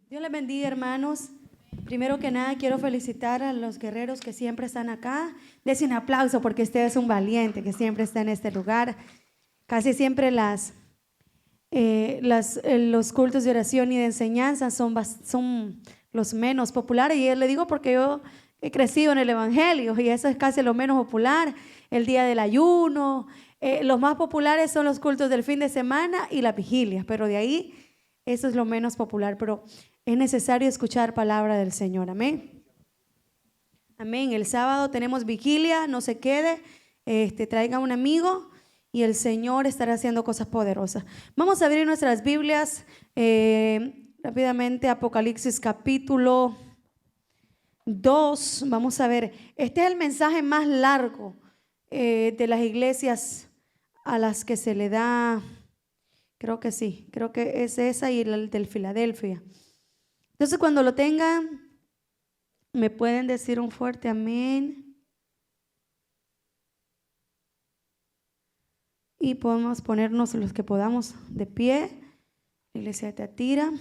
Dios les bendiga, hermanos. Primero que nada, quiero felicitar a los guerreros que siempre están acá. Dense un aplauso porque usted es un valiente que siempre está en este lugar. Casi siempre los cultos de oración y de enseñanza son los menos populares. Y le digo porque yo he crecido en el Evangelio y eso es casi lo menos popular. El día del ayuno. Los más populares son los cultos del fin de semana y la vigilia, pero de ahí eso es lo menos popular. Pero es necesario escuchar palabra del Señor. Amén. Amén. El sábado tenemos vigilia, no se quede, traiga un amigo y el Señor estará haciendo cosas poderosas. Vamos a abrir nuestras Biblias rápidamente, Apocalipsis capítulo 2. Vamos a ver, este es el mensaje más largo de las iglesias a las que se le da, creo que sí, creo que es esa y el del Filadelfia. Entonces cuando lo tengan, me pueden decir un fuerte amén. Y podemos ponernos los que podamos de pie, la iglesia de Tiatira.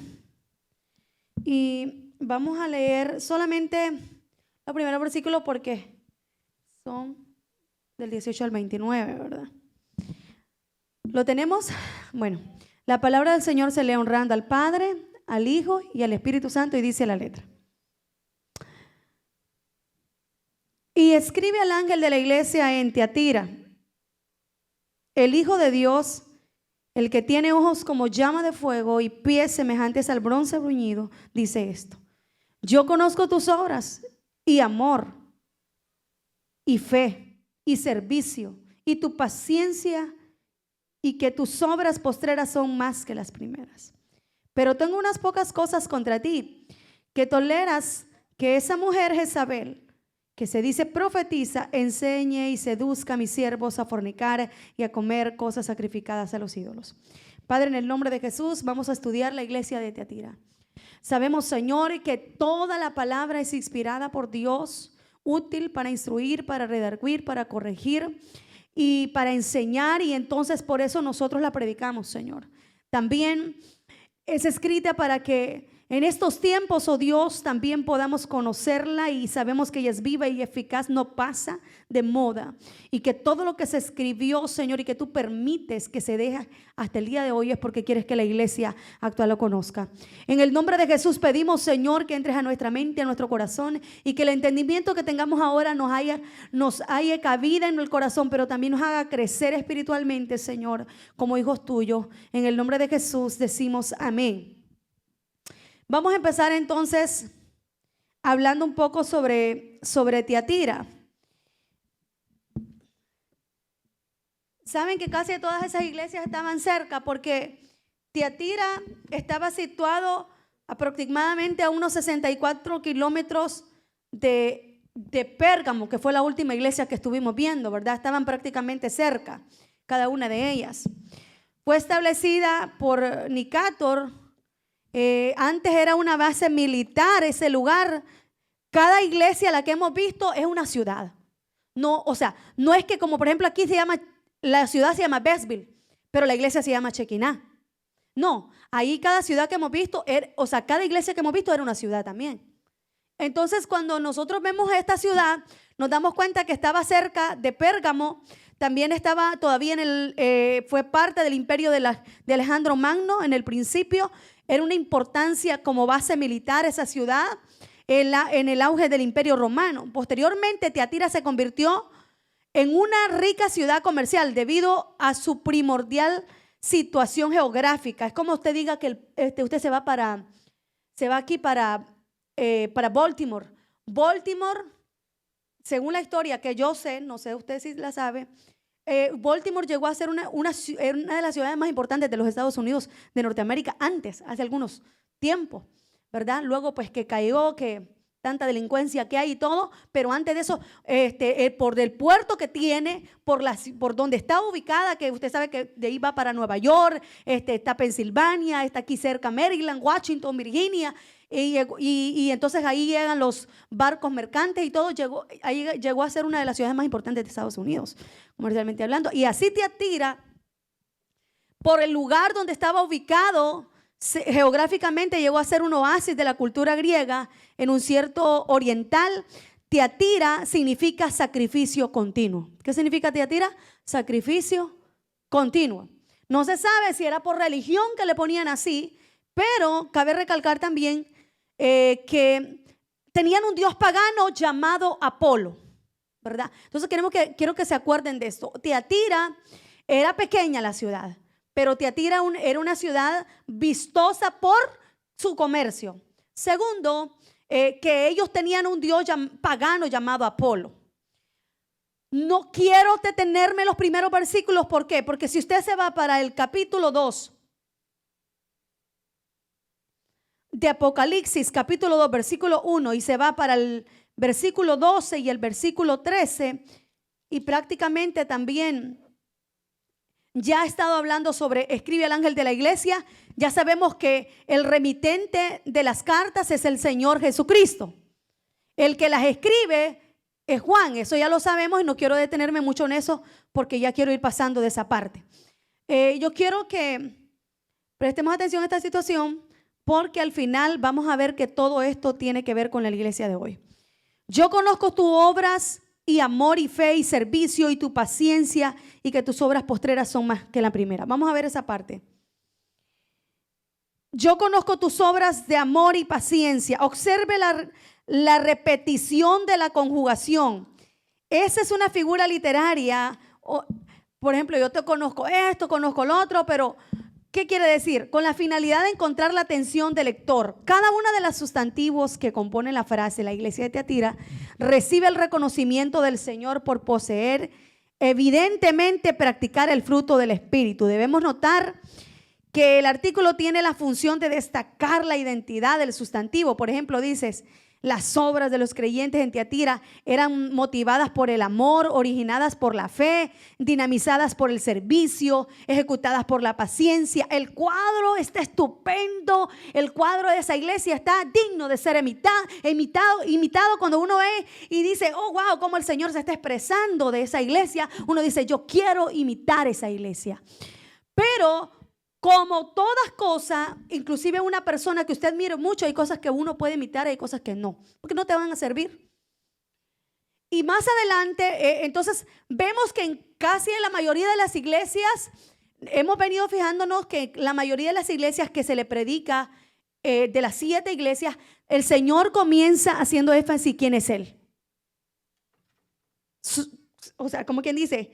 Y vamos a leer solamente los primeros versículos porque son del 18 al 29, ¿verdad? ¿Lo tenemos? Bueno, la palabra del Señor se lee honrando al Padre, al Hijo y al Espíritu Santo, y dice la letra: y escribe al ángel de la iglesia en Tiatira, el Hijo de Dios, el que tiene ojos como llama de fuego y pies semejantes al bronce bruñido, dice esto: yo conozco tus obras y amor y fe y servicio y tu paciencia, y que tus obras postreras son más que las primeras. Pero tengo unas pocas cosas contra ti, que toleras que esa mujer Jezabel, que se dice profetiza, enseñe y seduzca a mis siervos a fornicar y a comer cosas sacrificadas a los ídolos. Padre, en el nombre de Jesús, vamos a estudiar la iglesia de Tiatira. Sabemos, Señor, que toda la palabra es inspirada por Dios, útil para instruir, para redarguir, para corregir y para enseñar, y entonces por eso nosotros la predicamos, Señor. También es escrita para que en estos tiempos, oh Dios, también podamos conocerla, y sabemos que ella es viva y eficaz, no pasa de moda, y que todo lo que se escribió, Señor, y que tú permites que se deje hasta el día de hoy es porque quieres que la iglesia actual lo conozca. En el nombre de Jesús pedimos, Señor, que entres a nuestra mente, a nuestro corazón, y que el entendimiento que tengamos ahora nos haya cabida en el corazón, pero también nos haga crecer espiritualmente, Señor, como hijos tuyos. En el nombre de Jesús decimos amén. Vamos a empezar entonces hablando un poco sobre Tiatira. Saben que casi todas esas iglesias estaban cerca, porque Tiatira estaba situado aproximadamente a unos 64 kilómetros de Pérgamo, que fue la última iglesia que estuvimos viendo, ¿verdad? Estaban prácticamente cerca, cada una de ellas. Fue establecida por Nicátor. Antes era una base militar ese lugar. Cada iglesia, la que hemos visto, es una ciudad. No, o sea, no es que como por ejemplo aquí la ciudad se llama Besville, pero la iglesia se llama Chequiná. No, ahí cada ciudad que hemos visto, cada iglesia que hemos visto era una ciudad también. Entonces cuando nosotros vemos esta ciudad, nos damos cuenta que estaba cerca de Pérgamo. También estaba todavía fue parte del imperio de Alejandro Magno en el principio. Era una importancia como base militar esa ciudad en el auge del imperio romano. Posteriormente Tiatira se convirtió en una rica ciudad comercial debido a su primordial situación geográfica. Es como usted diga que usted se va aquí para Baltimore. Baltimore, según la historia que yo sé, no sé usted si la sabe, Baltimore llegó a ser una de las ciudades más importantes de los Estados Unidos de Norteamérica hace algunos tiempos, ¿verdad? Luego pues que cayó, que tanta delincuencia que hay y todo, pero antes de eso, por el puerto que tiene, por donde está ubicada, que usted sabe que de ahí va para Nueva York, está Pensilvania, está aquí cerca Maryland, Washington, Virginia, y entonces ahí llegan los barcos mercantes y todo. Ahí llegó a ser una de las ciudades más importantes de Estados Unidos, comercialmente hablando. Y así Tiatira, por el lugar donde estaba ubicado, geográficamente llegó a ser un oasis de la cultura griega en un cierto oriental. Tiatira significa sacrificio continuo. ¿Qué significa Tiatira? Sacrificio continuo. No se sabe si era por religión que le ponían así, pero cabe recalcar también que tenían un dios pagano llamado Apolo, ¿verdad? Entonces quiero que se acuerden de esto. Tiatira era pequeña la ciudad, pero Tiatira era una ciudad vistosa por su comercio. Segundo, que ellos tenían un dios pagano llamado Apolo. No quiero detenerme en los primeros versículos. ¿Por qué? Porque si usted se va para el capítulo 2 de Apocalipsis, capítulo 2, versículo 1, y se va para el versículo 12 y el versículo 13, y prácticamente también ya ha estado hablando sobre, escribe al ángel de la iglesia. Ya sabemos que el remitente de las cartas es el Señor Jesucristo. El que las escribe es Juan. Eso ya lo sabemos y no quiero detenerme mucho en eso porque ya quiero ir pasando de esa parte. Yo quiero que prestemos atención a esta situación porque al final vamos a ver que todo esto tiene que ver con la iglesia de hoy. Yo conozco tus obras y amor y fe y servicio y tu paciencia y que tus obras postreras son más que la primera. Vamos a ver esa parte. Yo conozco tus obras de amor y paciencia. Observe la repetición de la conjugación. Esa es una figura literaria. Por ejemplo, yo te conozco esto, conozco lo otro, pero ¿qué quiere decir? Con la finalidad de encontrar la atención del lector. Cada una de los sustantivos que componen la frase, la iglesia de Tiatira, recibe el reconocimiento del Señor por poseer, evidentemente practicar el fruto del Espíritu. Debemos notar que el artículo tiene la función de destacar la identidad del sustantivo. Por ejemplo, dices, las obras de los creyentes en Tiatira eran motivadas por el amor, originadas por la fe, dinamizadas por el servicio, ejecutadas por la paciencia. El cuadro está estupendo. El cuadro de esa iglesia está digno de ser imitado. Cuando uno ve y dice, oh, wow, cómo el Señor se está expresando de esa iglesia, uno dice, yo quiero imitar esa iglesia. Pero como todas cosas, inclusive una persona que usted mire mucho, hay cosas que uno puede imitar y hay cosas que no, porque no te van a servir. Y más adelante, entonces vemos que casi en la mayoría de las iglesias, hemos venido fijándonos que la mayoría de las iglesias que se le predica, de las 7 iglesias, el Señor comienza haciendo énfasis quién es Él. O sea, como quien dice,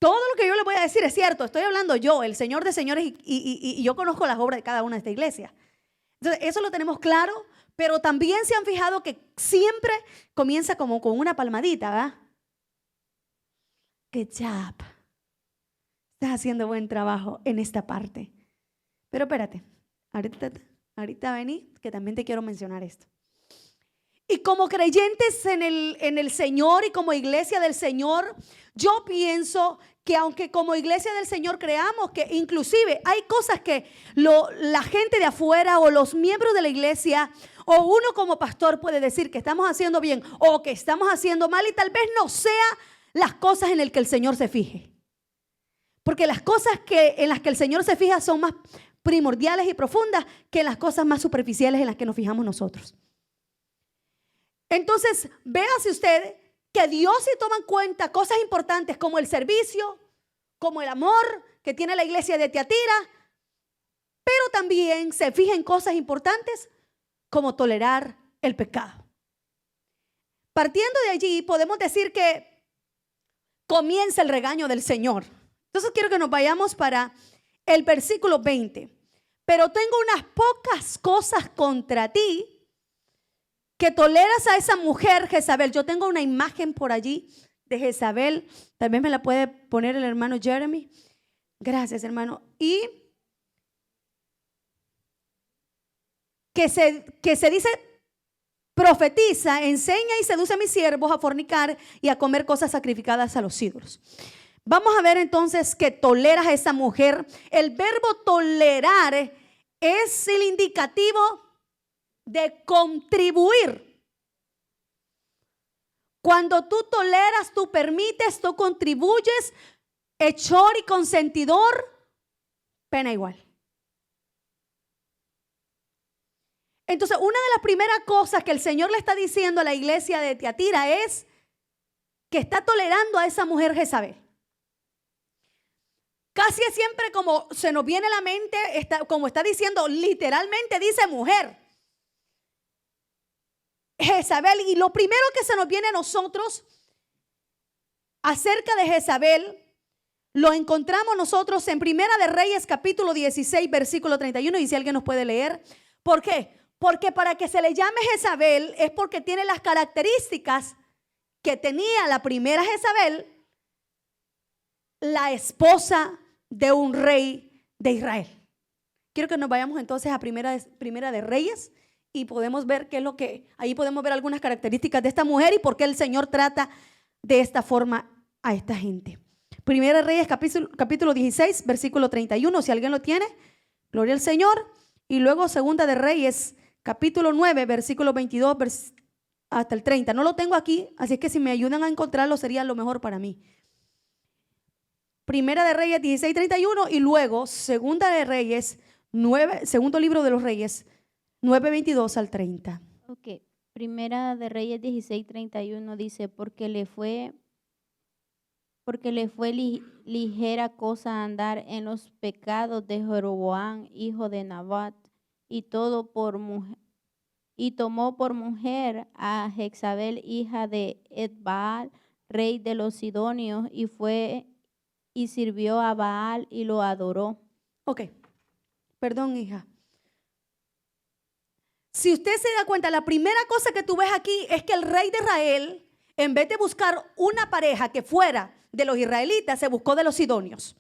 todo lo que yo le voy a decir es cierto. Estoy hablando yo, el Señor de señores, y yo conozco las obras de cada una de esta iglesia. Entonces, eso lo tenemos claro, pero también se han fijado que siempre comienza como con una palmadita, ¿verdad? Good job. Estás haciendo buen trabajo en esta parte. Pero espérate, ahorita vení, que también te quiero mencionar esto. Y como creyentes en el Señor y como iglesia del Señor, yo pienso que aunque como iglesia del Señor creamos que inclusive hay cosas que la gente de afuera o los miembros de la iglesia o uno como pastor puede decir que estamos haciendo bien o que estamos haciendo mal y tal vez no sea las cosas en las que el Señor se fije. Porque las cosas en las que el Señor se fija son más primordiales y profundas que las cosas más superficiales en las que nos fijamos nosotros. Entonces, véase usted que Dios sí toma en cuenta cosas importantes como el servicio, como el amor que tiene la iglesia de Tiatira, pero también se fija en cosas importantes como tolerar el pecado. Partiendo de allí, podemos decir que comienza el regaño del Señor. Entonces, quiero que nos vayamos para el versículo 20. Pero tengo unas pocas cosas contra ti, que toleras a esa mujer Jezabel. Yo tengo una imagen por allí de Jezabel. También me la puede poner el hermano Jeremy. Gracias, hermano. Y que se dice, profetiza, enseña y seduce a mis siervos a fornicar y a comer cosas sacrificadas a los ídolos. Vamos a ver entonces que toleras a esa mujer. El verbo tolerar es el indicativo de contribuir. Cuando tú toleras, tú permites, tú contribuyes, hechor y consentidor, pena igual. Entonces, una de las primeras cosas que el Señor le está diciendo a la iglesia de Tiatira es que está tolerando a esa mujer Jezabel. Casi siempre como se nos viene a la mente, como está diciendo, literalmente dice mujer. Jezabel. Y lo primero que se nos viene a nosotros acerca de Jezabel, lo encontramos nosotros en Primera de Reyes capítulo 16 versículo 31. Y si alguien nos puede leer. ¿Por qué? Porque para que se le llame Jezabel es porque tiene las características que tenía la primera Jezabel, la esposa de un rey de Israel. Quiero que nos vayamos entonces a Primera de Reyes y podemos ver qué es lo que, ahí podemos ver algunas características de esta mujer y por qué el Señor trata de esta forma a esta gente. Primera de Reyes capítulo 16 versículo 31, si alguien lo tiene, gloria al Señor. Y luego Segunda de Reyes capítulo 9 versículo 22 hasta el 30. No lo tengo aquí, así es que si me ayudan a encontrarlo sería lo mejor para mí. Primera de Reyes 16:31 y luego Segunda de Reyes 9, segundo libro de los Reyes 9:22 al 30. Ok, Primera de Reyes 16:31 dice, porque le fue ligera cosa andar en los pecados de Jeroboam, hijo de Nabat, y tomó por mujer a Jezabel, hija de Etbaal, rey de los Sidonios, y sirvió a Baal y lo adoró. Ok, perdón, hija. Si usted se da cuenta, la primera cosa que tú ves aquí es que el rey de Israel, en vez de buscar una pareja que fuera de los israelitas, se buscó de los sidonios.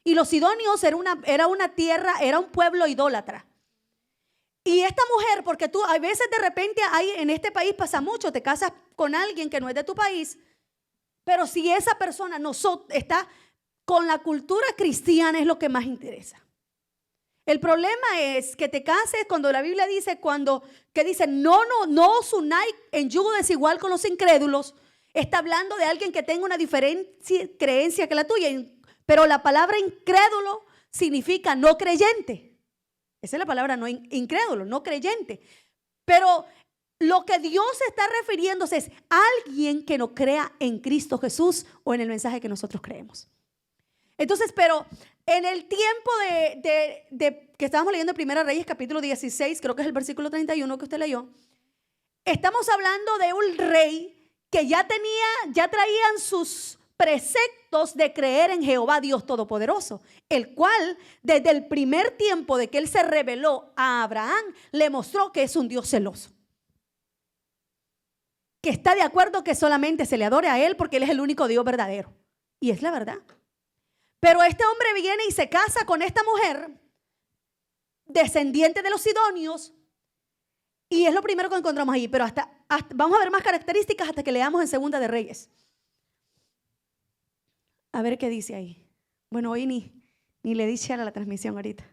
Y los sidonios era una tierra, era un pueblo idólatra. Y esta mujer, porque tú a veces de repente en este país pasa mucho, te casas con alguien que no es de tu país, pero si esa persona no está con la cultura cristiana es lo que más interesa. El problema es que te cases cuando la Biblia dice, que dice no os unáis en yugo desigual con los incrédulos. Está hablando de alguien que tenga una diferente creencia que la tuya. Pero la palabra incrédulo significa no creyente. Esa es la palabra, no incrédulo, no creyente. Pero lo que Dios está refiriéndose es alguien que no crea en Cristo Jesús o en el mensaje que nosotros creemos. Entonces, pero en el tiempo de que estábamos leyendo en Primera Reyes capítulo 16, creo que es el versículo 31 que usted leyó, estamos hablando de un rey que ya traían sus preceptos de creer en Jehová Dios Todopoderoso, el cual desde el primer tiempo de que él se reveló a Abraham, le mostró que es un Dios celoso, que está de acuerdo que solamente se le adore a él porque él es el único Dios verdadero. Y es la verdad. Pero este hombre viene y se casa con esta mujer, descendiente de los sidonios, y es lo primero que encontramos ahí. Pero hasta vamos a ver más características hasta que leamos en Segunda de Reyes. A ver qué dice ahí. Bueno, hoy ni le di share a la transmisión ahorita.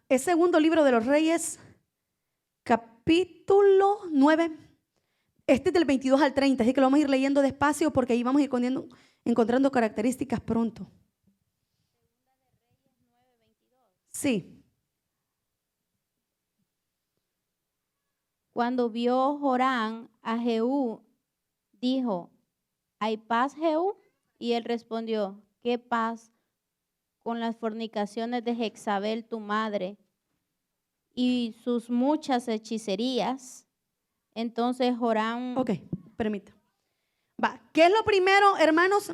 Es Segundo libro de los Reyes, capítulo 9. Este es del 22 al 30, así que lo vamos a ir leyendo despacio porque ahí vamos a ir encontrando características pronto. Sí. Cuando vio Joram a Jehú, dijo, ¿hay paz, Jehú? Y él respondió, ¿qué paz con las fornicaciones de Jezabel tu madre y sus muchas hechicerías? Entonces Joram... Ok, permita. ¿Qué es lo primero, hermanos?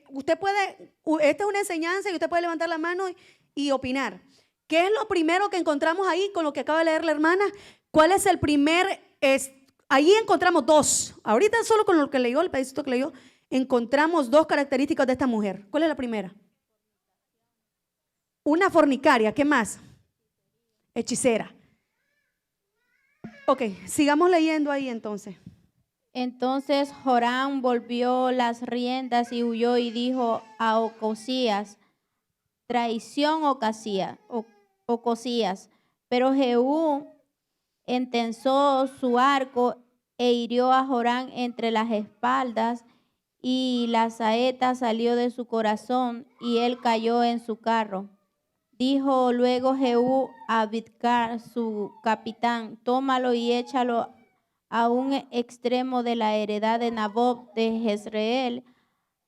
Usted puede, esta es una enseñanza y usted puede levantar la mano y opinar. ¿Qué es lo primero que encontramos ahí con lo que acaba de leer la hermana? ¿Cuál es el primer? Ahí encontramos dos. Ahorita solo con lo que leyó, el pedacito que leyó, encontramos dos características de esta mujer. ¿Cuál es la primera? Una fornicaria. ¿Qué más? Hechicera. Ok, sigamos leyendo ahí entonces. Entonces Joram volvió las riendas y huyó y dijo a Ocosías, traición Ocosías. Pero Jehú entensó su arco e hirió a Joram entre las espaldas y la saeta salió de su corazón y él cayó en su carro. Dijo luego Jehú a Bidkar, su capitán, tómalo y échalo a un extremo de la heredad de Nabot de Jezreel.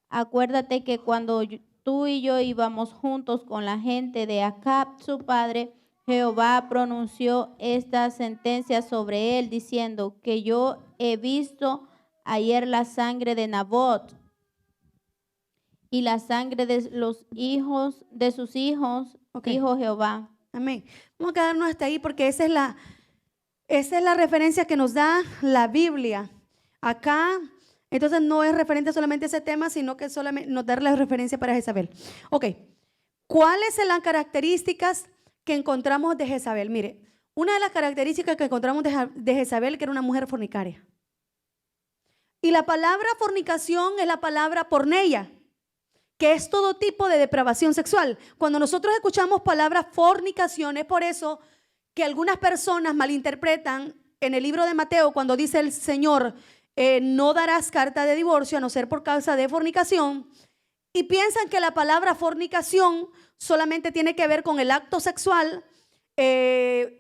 Acuérdate que cuando tú y yo íbamos juntos con la gente de Acab, su padre, Jehová pronunció esta sentencia sobre él, diciendo que yo he visto ayer la sangre de Nabot y la sangre de los hijos de sus hijos, dijo Jehová. Amén. Vamos a quedarnos hasta ahí porque esa es la referencia que nos da la Biblia. Acá, entonces no es referente solamente a ese tema, sino que solamente nos da la referencia para Jezabel. Ok, ¿cuáles son las características que encontramos de Jezabel? Mire, una de las características que encontramos de Jezabel, que era una mujer fornicaria. Y la palabra fornicación es la palabra porneia, que es todo tipo de depravación sexual. Cuando nosotros escuchamos palabras fornicación, es por eso que algunas personas malinterpretan en el libro de Mateo cuando dice el Señor, no darás carta de divorcio a no ser por causa de fornicación, y piensan que la palabra fornicación solamente tiene que ver con el acto sexual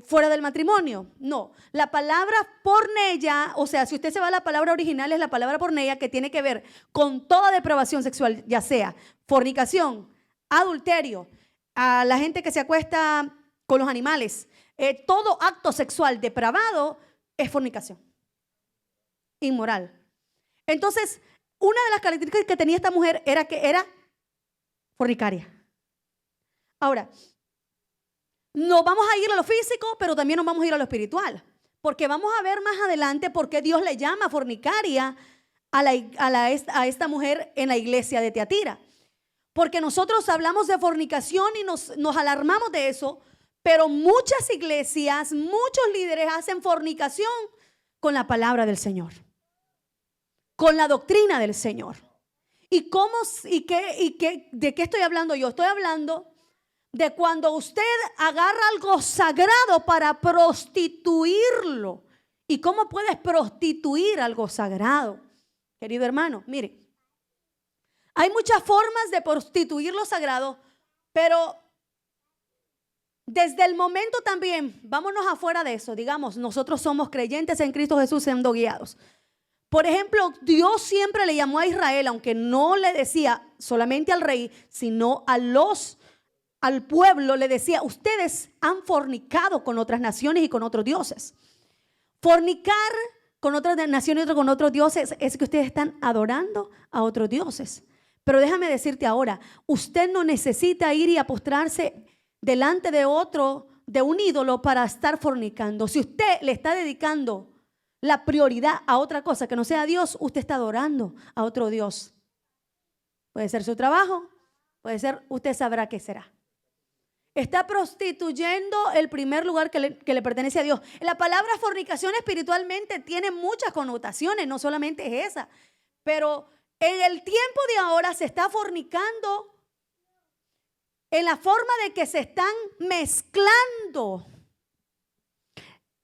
fuera del matrimonio. No, la palabra porneia, o sea, si usted se va a la palabra original, es la palabra porneia, que tiene que ver con toda depravación sexual, ya sea fornicación, adulterio, a la gente que se acuesta con los animales, todo acto sexual depravado es fornicación, inmoral. Entonces, una de las características que tenía esta mujer era que era fornicaria. Ahora, nos vamos a ir a lo físico, pero también nos vamos a ir a lo espiritual, porque vamos a ver más adelante por qué Dios le llama fornicaria a esta mujer en la iglesia de Tiatira. Porque nosotros hablamos de fornicación y nos alarmamos de eso, pero muchas iglesias, muchos líderes hacen fornicación con la palabra del Señor, con la doctrina del Señor. ¿De qué estoy hablando yo? Estoy hablando de cuando usted agarra algo sagrado para prostituirlo. ¿Y cómo puedes prostituir algo sagrado? Querido hermano, mire, hay muchas formas de prostituir lo sagrado, pero desde el momento también, vámonos afuera de eso, digamos, nosotros somos creyentes en Cristo Jesús siendo guiados. Por ejemplo, Dios siempre le llamó a Israel, aunque no le decía solamente al rey, sino al pueblo, le decía, ustedes han fornicado con otras naciones y con otros dioses. Fornicar con otras naciones y con otros dioses es que ustedes están adorando a otros dioses. Pero déjame decirte ahora, usted no necesita ir y a postrarse delante de un ídolo para estar fornicando. Si usted le está dedicando la prioridad a otra cosa que no sea Dios, usted está adorando a otro Dios. Puede ser su trabajo, puede ser, usted sabrá qué será. Está prostituyendo el primer lugar que le pertenece a Dios. La palabra fornicación espiritualmente tiene muchas connotaciones, no solamente es esa. Pero en el tiempo de ahora se está fornicando en la forma de que se están mezclando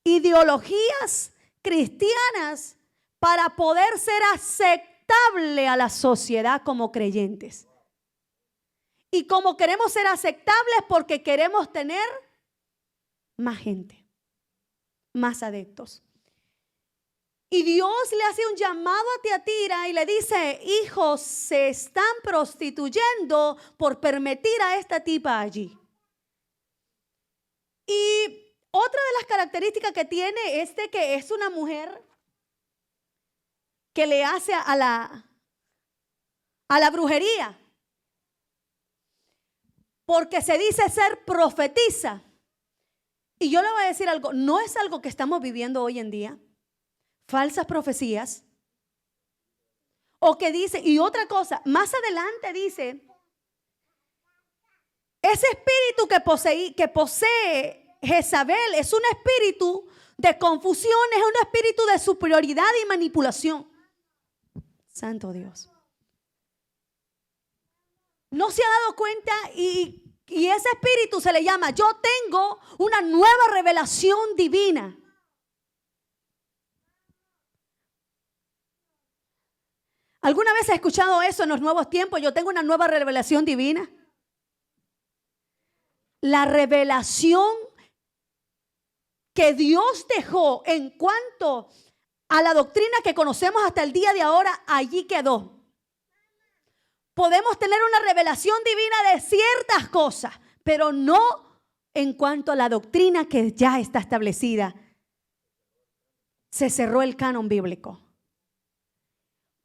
ideologías cristianas para poder ser aceptable a la sociedad como creyentes. Y como queremos ser aceptables porque queremos tener más gente, más adeptos. Y Dios le hace un llamado a Tiatira y le dice, hijos se están prostituyendo por permitir a esta tipa allí. Y otra de las características que tiene es de que es una mujer que le hace a la brujería. Porque se dice ser profetisa. Y yo le voy a decir algo, no es algo que estamos viviendo hoy en día. Falsas profecías. O que dice, y otra cosa, más adelante dice, ese espíritu que posee Jezabel es un espíritu de confusión, es un espíritu de superioridad y manipulación. Santo Dios. No se ha dado cuenta y ese espíritu se le llama, yo tengo una nueva revelación divina. ¿Alguna vez has escuchado eso en los nuevos tiempos? Yo tengo una nueva revelación divina. la revelación que Dios dejó en cuanto a la doctrina que conocemos hasta el día de ahora, allí quedó. Podemos tener una revelación divina de ciertas cosas, pero no en cuanto a la doctrina que ya está establecida. Se cerró el canon bíblico.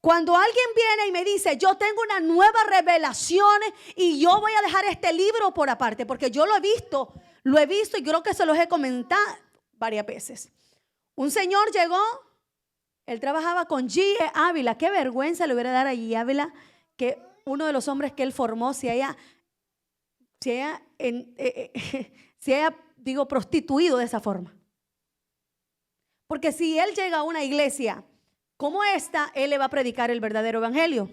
Cuando alguien viene y me dice, yo tengo una nueva revelación y yo voy a dejar este libro por aparte, porque yo lo he visto y creo que se los he comentado varias veces. Un señor llegó, él trabajaba con G. Ávila. Qué vergüenza le hubiera dado a G. Ávila que uno de los hombres que él formó se haya prostituido de esa forma. Porque si él llega a una iglesia como esta, él le va a predicar el verdadero evangelio.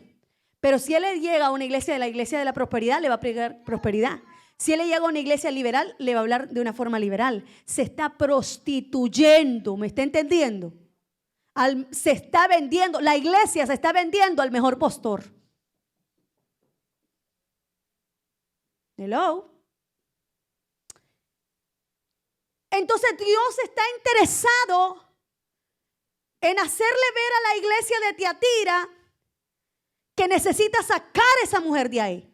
Pero si él llega a una iglesia de la prosperidad, le va a predicar prosperidad. Si él llega a una iglesia liberal, le va a hablar de una forma liberal. Se está prostituyendo, ¿me está entendiendo? Se está vendiendo, la iglesia se está vendiendo al mejor postor. Hello. Entonces Dios está interesado en hacerle ver a la iglesia de Tiatira que necesita sacar a esa mujer de ahí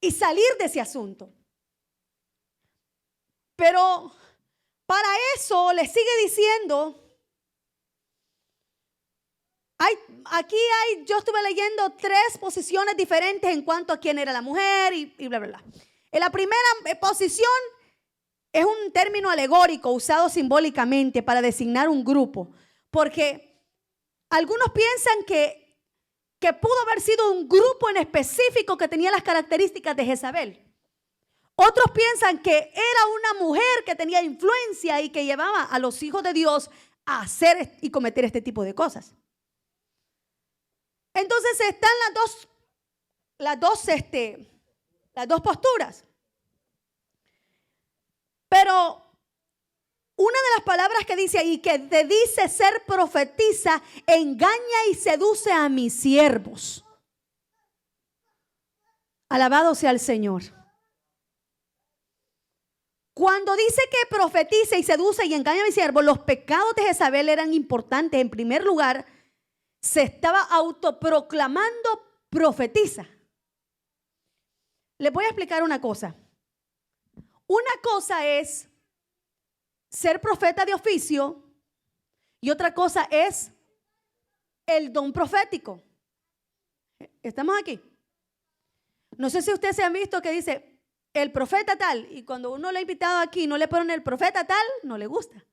y salir de ese asunto. Pero para eso le sigue diciendo, yo estuve leyendo 3 posiciones diferentes en cuanto a quién era la mujer y bla, bla, bla. En la primera posición es un término alegórico usado simbólicamente para designar un grupo, porque algunos piensan que pudo haber sido un grupo en específico que tenía las características de Jezabel. Otros piensan que era una mujer que tenía influencia y que llevaba a los hijos de Dios a hacer y cometer este tipo de cosas. Entonces están las dos posturas. Pero una de las palabras que dice ahí, que te dice ser profetiza, engaña y seduce a mis siervos. Alabado sea el Señor. Cuando dice que profetiza y seduce y engaña a mis siervos, los pecados de Jezabel eran importantes. En primer lugar, se estaba autoproclamando profetiza. Les voy a explicar una cosa. Una cosa es ser profeta de oficio y otra cosa es el don profético. ¿Estamos aquí? No sé si ustedes se han visto que dice el profeta tal, y cuando uno le ha invitado aquí no le ponen el profeta tal, no le gusta.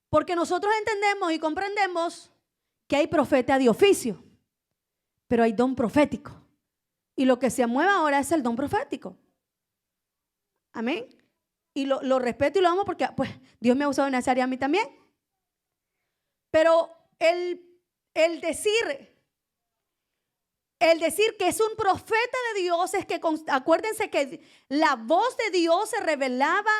Porque nosotros entendemos y comprendemos que hay profeta de oficio, pero hay don profético. Y lo que se mueve ahora es el don profético. Amén. Y lo respeto y lo amo porque pues Dios me ha usado en esa área a mí también. Pero el decir que es un profeta de Dios es que, acuérdense que la voz de Dios se revelaba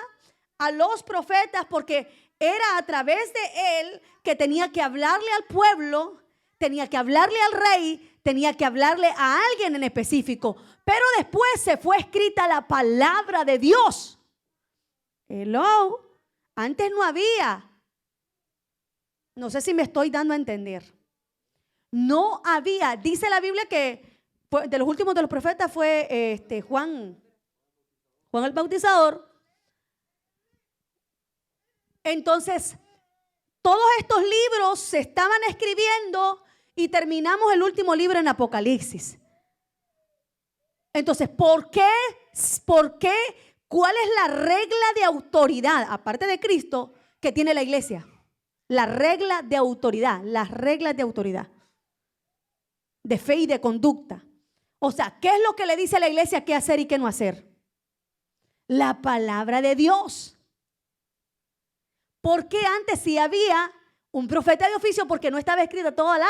a los profetas porque era a través de él que tenía que hablarle al pueblo, tenía que hablarle al rey, tenía que hablarle a alguien en específico. Pero después se fue escrita la palabra de Dios. Hello. Antes no había. No sé si me estoy dando a entender. No había. Dice la Biblia que de los últimos de los profetas fue Juan el Bautizador. Entonces, todos estos libros se estaban escribiendo y terminamos el último libro en Apocalipsis. Entonces, ¿por qué? ¿Cuál es la regla de autoridad, aparte de Cristo, que tiene la iglesia? La regla de autoridad, las reglas de autoridad, de fe y de conducta. O sea, ¿qué es lo que le dice a la iglesia qué hacer y qué no hacer? La palabra de Dios. ¿Por qué antes sí había un profeta de oficio? Porque no estaba escrita toda la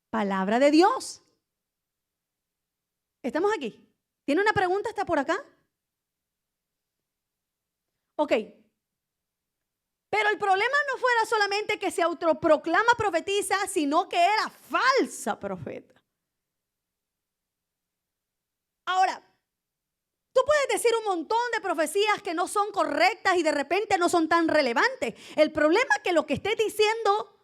palabra de Dios. ¿Estamos aquí? ¿Tiene una pregunta hasta por acá? Ok. Pero el problema no fuera solamente que se autoproclama profetiza, sino que era falsa profeta. Ahora, tú puedes decir un montón de profecías que no son correctas y de repente no son tan relevantes. El problema es que lo que estés diciendo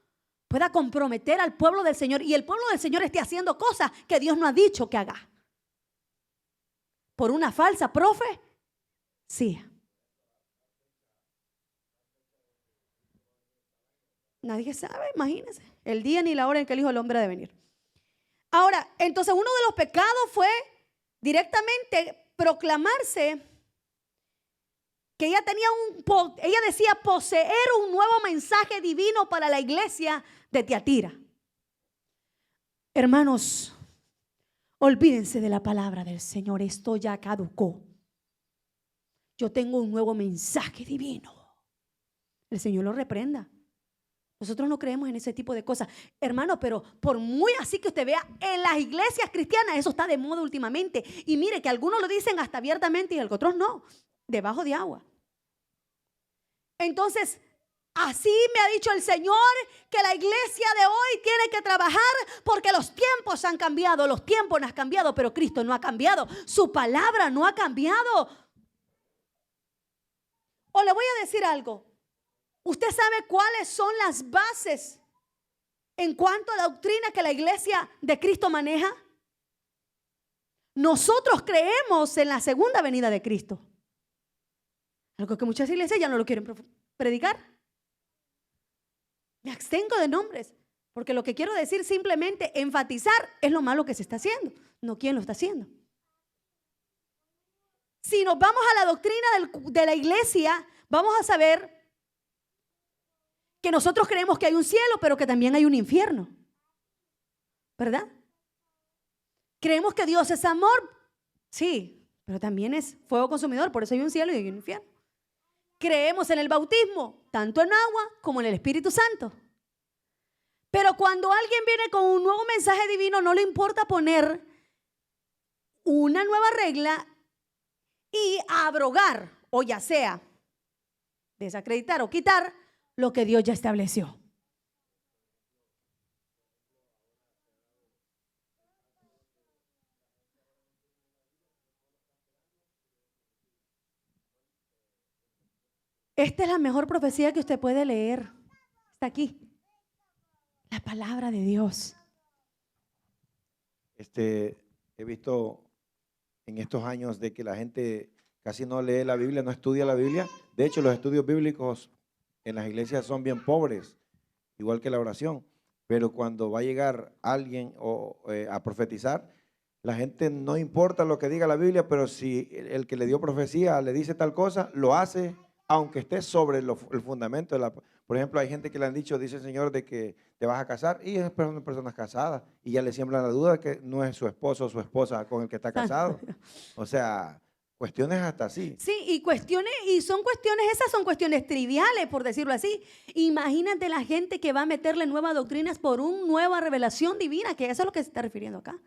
pueda comprometer al pueblo del Señor y el pueblo del Señor esté haciendo cosas que Dios no ha dicho que haga. Por una falsa profecía. Nadie sabe, imagínense, el día ni la hora en que el Hijo del Hombre ha de venir. Ahora, entonces uno de los pecados fue directamente proclamarse que ella decía poseer un nuevo mensaje divino para la iglesia de Tiatira. Hermanos, olvídense de la palabra del Señor, esto ya caducó. Yo tengo un nuevo mensaje divino. El Señor lo reprenda. Nosotros no creemos en ese tipo de cosas. Hermano, pero por muy así que usted vea, en las iglesias cristianas eso está de moda últimamente. Y mire que algunos lo dicen hasta abiertamente y otros no, debajo de agua. Entonces, así me ha dicho el Señor que la iglesia de hoy tiene que trabajar porque los tiempos han cambiado. Los tiempos no han cambiado, pero Cristo no ha cambiado. Su palabra no ha cambiado. O le voy a decir algo. ¿Usted sabe cuáles son las bases en cuanto a la doctrina que la iglesia de Cristo maneja? Nosotros creemos en la segunda venida de Cristo. Algo que muchas iglesias ya no lo quieren predicar. Me abstengo de nombres, porque lo que quiero decir simplemente enfatizar es lo malo que se está haciendo, no quién lo está haciendo. Si nos vamos a la doctrina de la iglesia, vamos a saber que nosotros creemos que hay un cielo, pero que también hay un infierno. ¿Verdad? Creemos que Dios es amor. Sí, pero también es fuego consumidor. Por eso hay un cielo y hay un infierno. Creemos en el bautismo, tanto en agua como en el Espíritu Santo. Pero cuando alguien viene con un nuevo mensaje divino, no le importa poner una nueva regla y abrogar, o ya sea desacreditar o quitar lo que Dios ya estableció. Esta es la mejor profecía que usted puede leer. Está aquí. La palabra de Dios. He visto en estos años de que la gente casi no lee la Biblia, no estudia la Biblia. De hecho, los estudios bíblicos en las iglesias son bien pobres, igual que la oración. Pero cuando va a llegar alguien a profetizar, la gente no importa lo que diga la Biblia, pero si el que le dio profecía le dice tal cosa, lo hace, aunque esté sobre el fundamento de la. Por ejemplo, hay gente que le han dicho, dice el Señor, de que te vas a casar, y es personas casadas, y ya le siembran la duda de que no es su esposo o su esposa con el que está casado. O sea, cuestiones hasta así. Sí, esas son cuestiones triviales, por decirlo así. Imagínate la gente que va a meterle nuevas doctrinas por una nueva revelación divina, que eso es lo que se está refiriendo acá.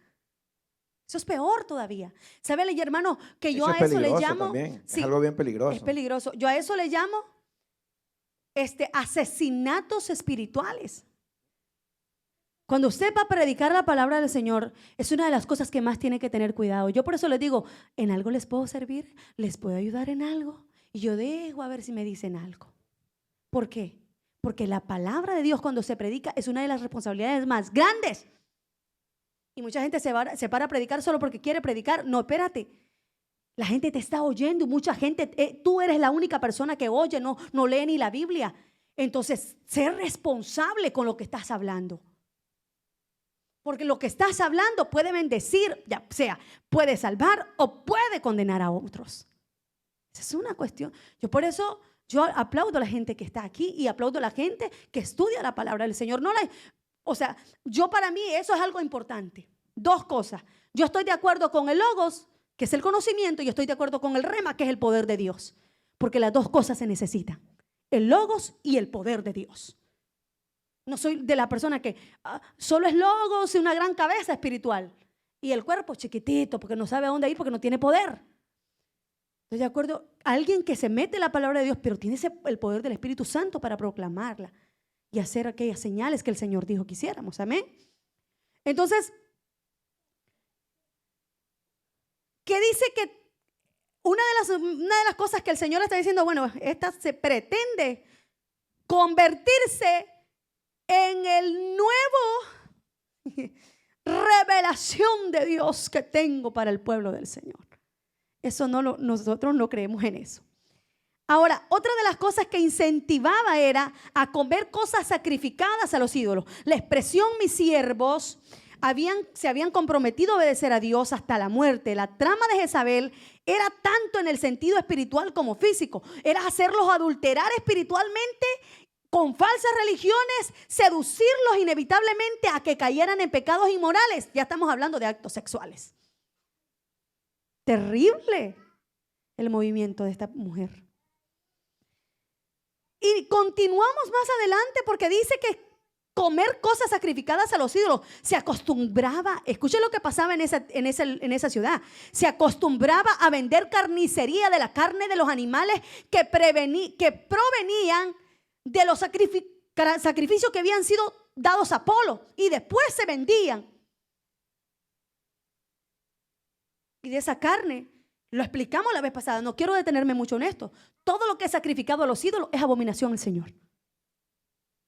Eso es peor todavía. ¿Sabe, hermano, que yo a eso le llamo? También. Sí, es algo bien peligroso. Es peligroso. Yo a eso le llamo asesinatos espirituales. Cuando usted va a predicar la palabra del Señor, es una de las cosas que más tiene que tener cuidado. Yo por eso les digo, ¿en algo les puedo servir? ¿Les puedo ayudar en algo? Y yo dejo a ver si me dicen algo. ¿Por qué? Porque la palabra de Dios cuando se predica es una de las responsabilidades más grandes. Y mucha gente se para a predicar solo porque quiere predicar. No, espérate. La gente te está oyendo. Mucha gente, tú eres la única persona que oye, no lee ni la Biblia. Entonces, sé responsable con lo que estás hablando. Porque lo que estás hablando puede bendecir, ya sea, puede salvar o puede condenar a otros. Esa es una cuestión. Por eso yo aplaudo a la gente que está aquí y aplaudo a la gente que estudia la palabra del Señor. Para mí eso es algo importante. Dos cosas. Yo estoy de acuerdo con el logos, que es el conocimiento, y estoy de acuerdo con el rema, que es el poder de Dios. Porque las dos cosas se necesitan. El logos y el poder de Dios. No soy de la persona que solo es logos y una gran cabeza espiritual. Y el cuerpo chiquitito porque no sabe a dónde ir porque no tiene poder. Estoy de acuerdo. Alguien que se mete en la palabra de Dios pero tiene el poder del Espíritu Santo para proclamarla y hacer aquellas señales que el Señor dijo que hiciéramos. Amén. Entonces, que dice que una de las cosas que el Señor está diciendo, bueno, esta se pretende convertirse en el nuevo revelación de Dios que tengo para el pueblo del Señor. Eso nosotros no creemos en eso. Ahora, otra de las cosas que incentivaba era a comer cosas sacrificadas a los ídolos. La expresión mis siervos se habían comprometido a obedecer a Dios hasta la muerte. La trama de Jezabel era tanto en el sentido espiritual como físico. Era hacerlos adulterar espiritualmente con falsas religiones, seducirlos inevitablemente a que cayeran en pecados inmorales. Ya estamos hablando de actos sexuales. Terrible el movimiento de esta mujer. Y continuamos más adelante porque dice que comer cosas sacrificadas a los ídolos se acostumbraba. Escuchen lo que pasaba en esa ciudad. Se acostumbraba a vender carnicería de la carne de los animales que provenían de los sacrificios que habían sido dados a Apolo y después se vendían. Y de esa carne, lo explicamos la vez pasada, no quiero detenerme mucho en esto. Todo lo que es sacrificado a los ídolos es abominación al Señor.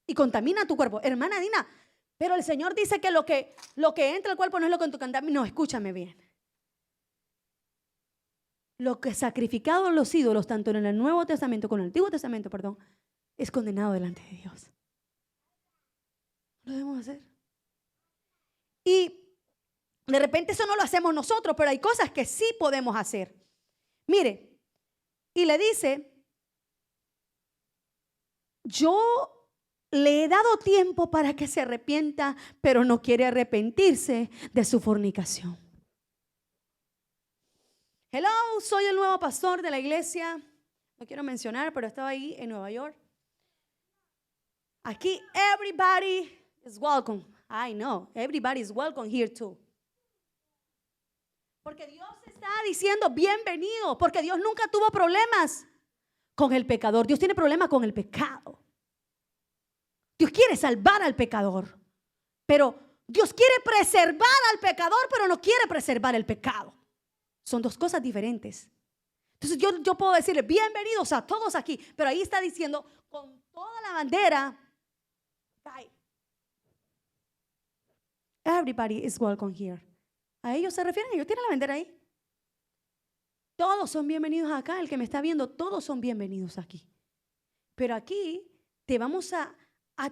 Y contamina tu cuerpo. Hermana Dina, pero el Señor dice que lo que entra al cuerpo no es lo que tú contamina. No, escúchame bien. Lo que es sacrificado a los ídolos, tanto en el Nuevo Testamento como en el Antiguo Testamento, perdón, es condenado delante de Dios. Lo debemos hacer. Y de repente eso no lo hacemos nosotros, pero hay cosas que sí podemos hacer. Mire, y le dice, yo le he dado tiempo para que se arrepienta, pero no quiere arrepentirse de su fornicación. Hello, soy el nuevo pastor de la iglesia. No quiero mencionar, pero estaba ahí en Nueva York. Aquí, everybody is welcome. I know, everybody is welcome here too. Porque Dios está diciendo bienvenido, porque Dios nunca tuvo problemas con el pecador. Dios tiene problemas con el pecado. Dios quiere salvar al pecador, pero Dios quiere preservar al pecador, pero no quiere preservar el pecado. Son dos cosas diferentes. Entonces yo puedo decirle bienvenidos a todos aquí, pero ahí está diciendo con toda la bandera, everybody is welcome here. A ellos se refieren, ellos tienen la bandera ahí. Todos son bienvenidos acá, el que me está viendo, todos son bienvenidos aquí. Pero aquí te vamos a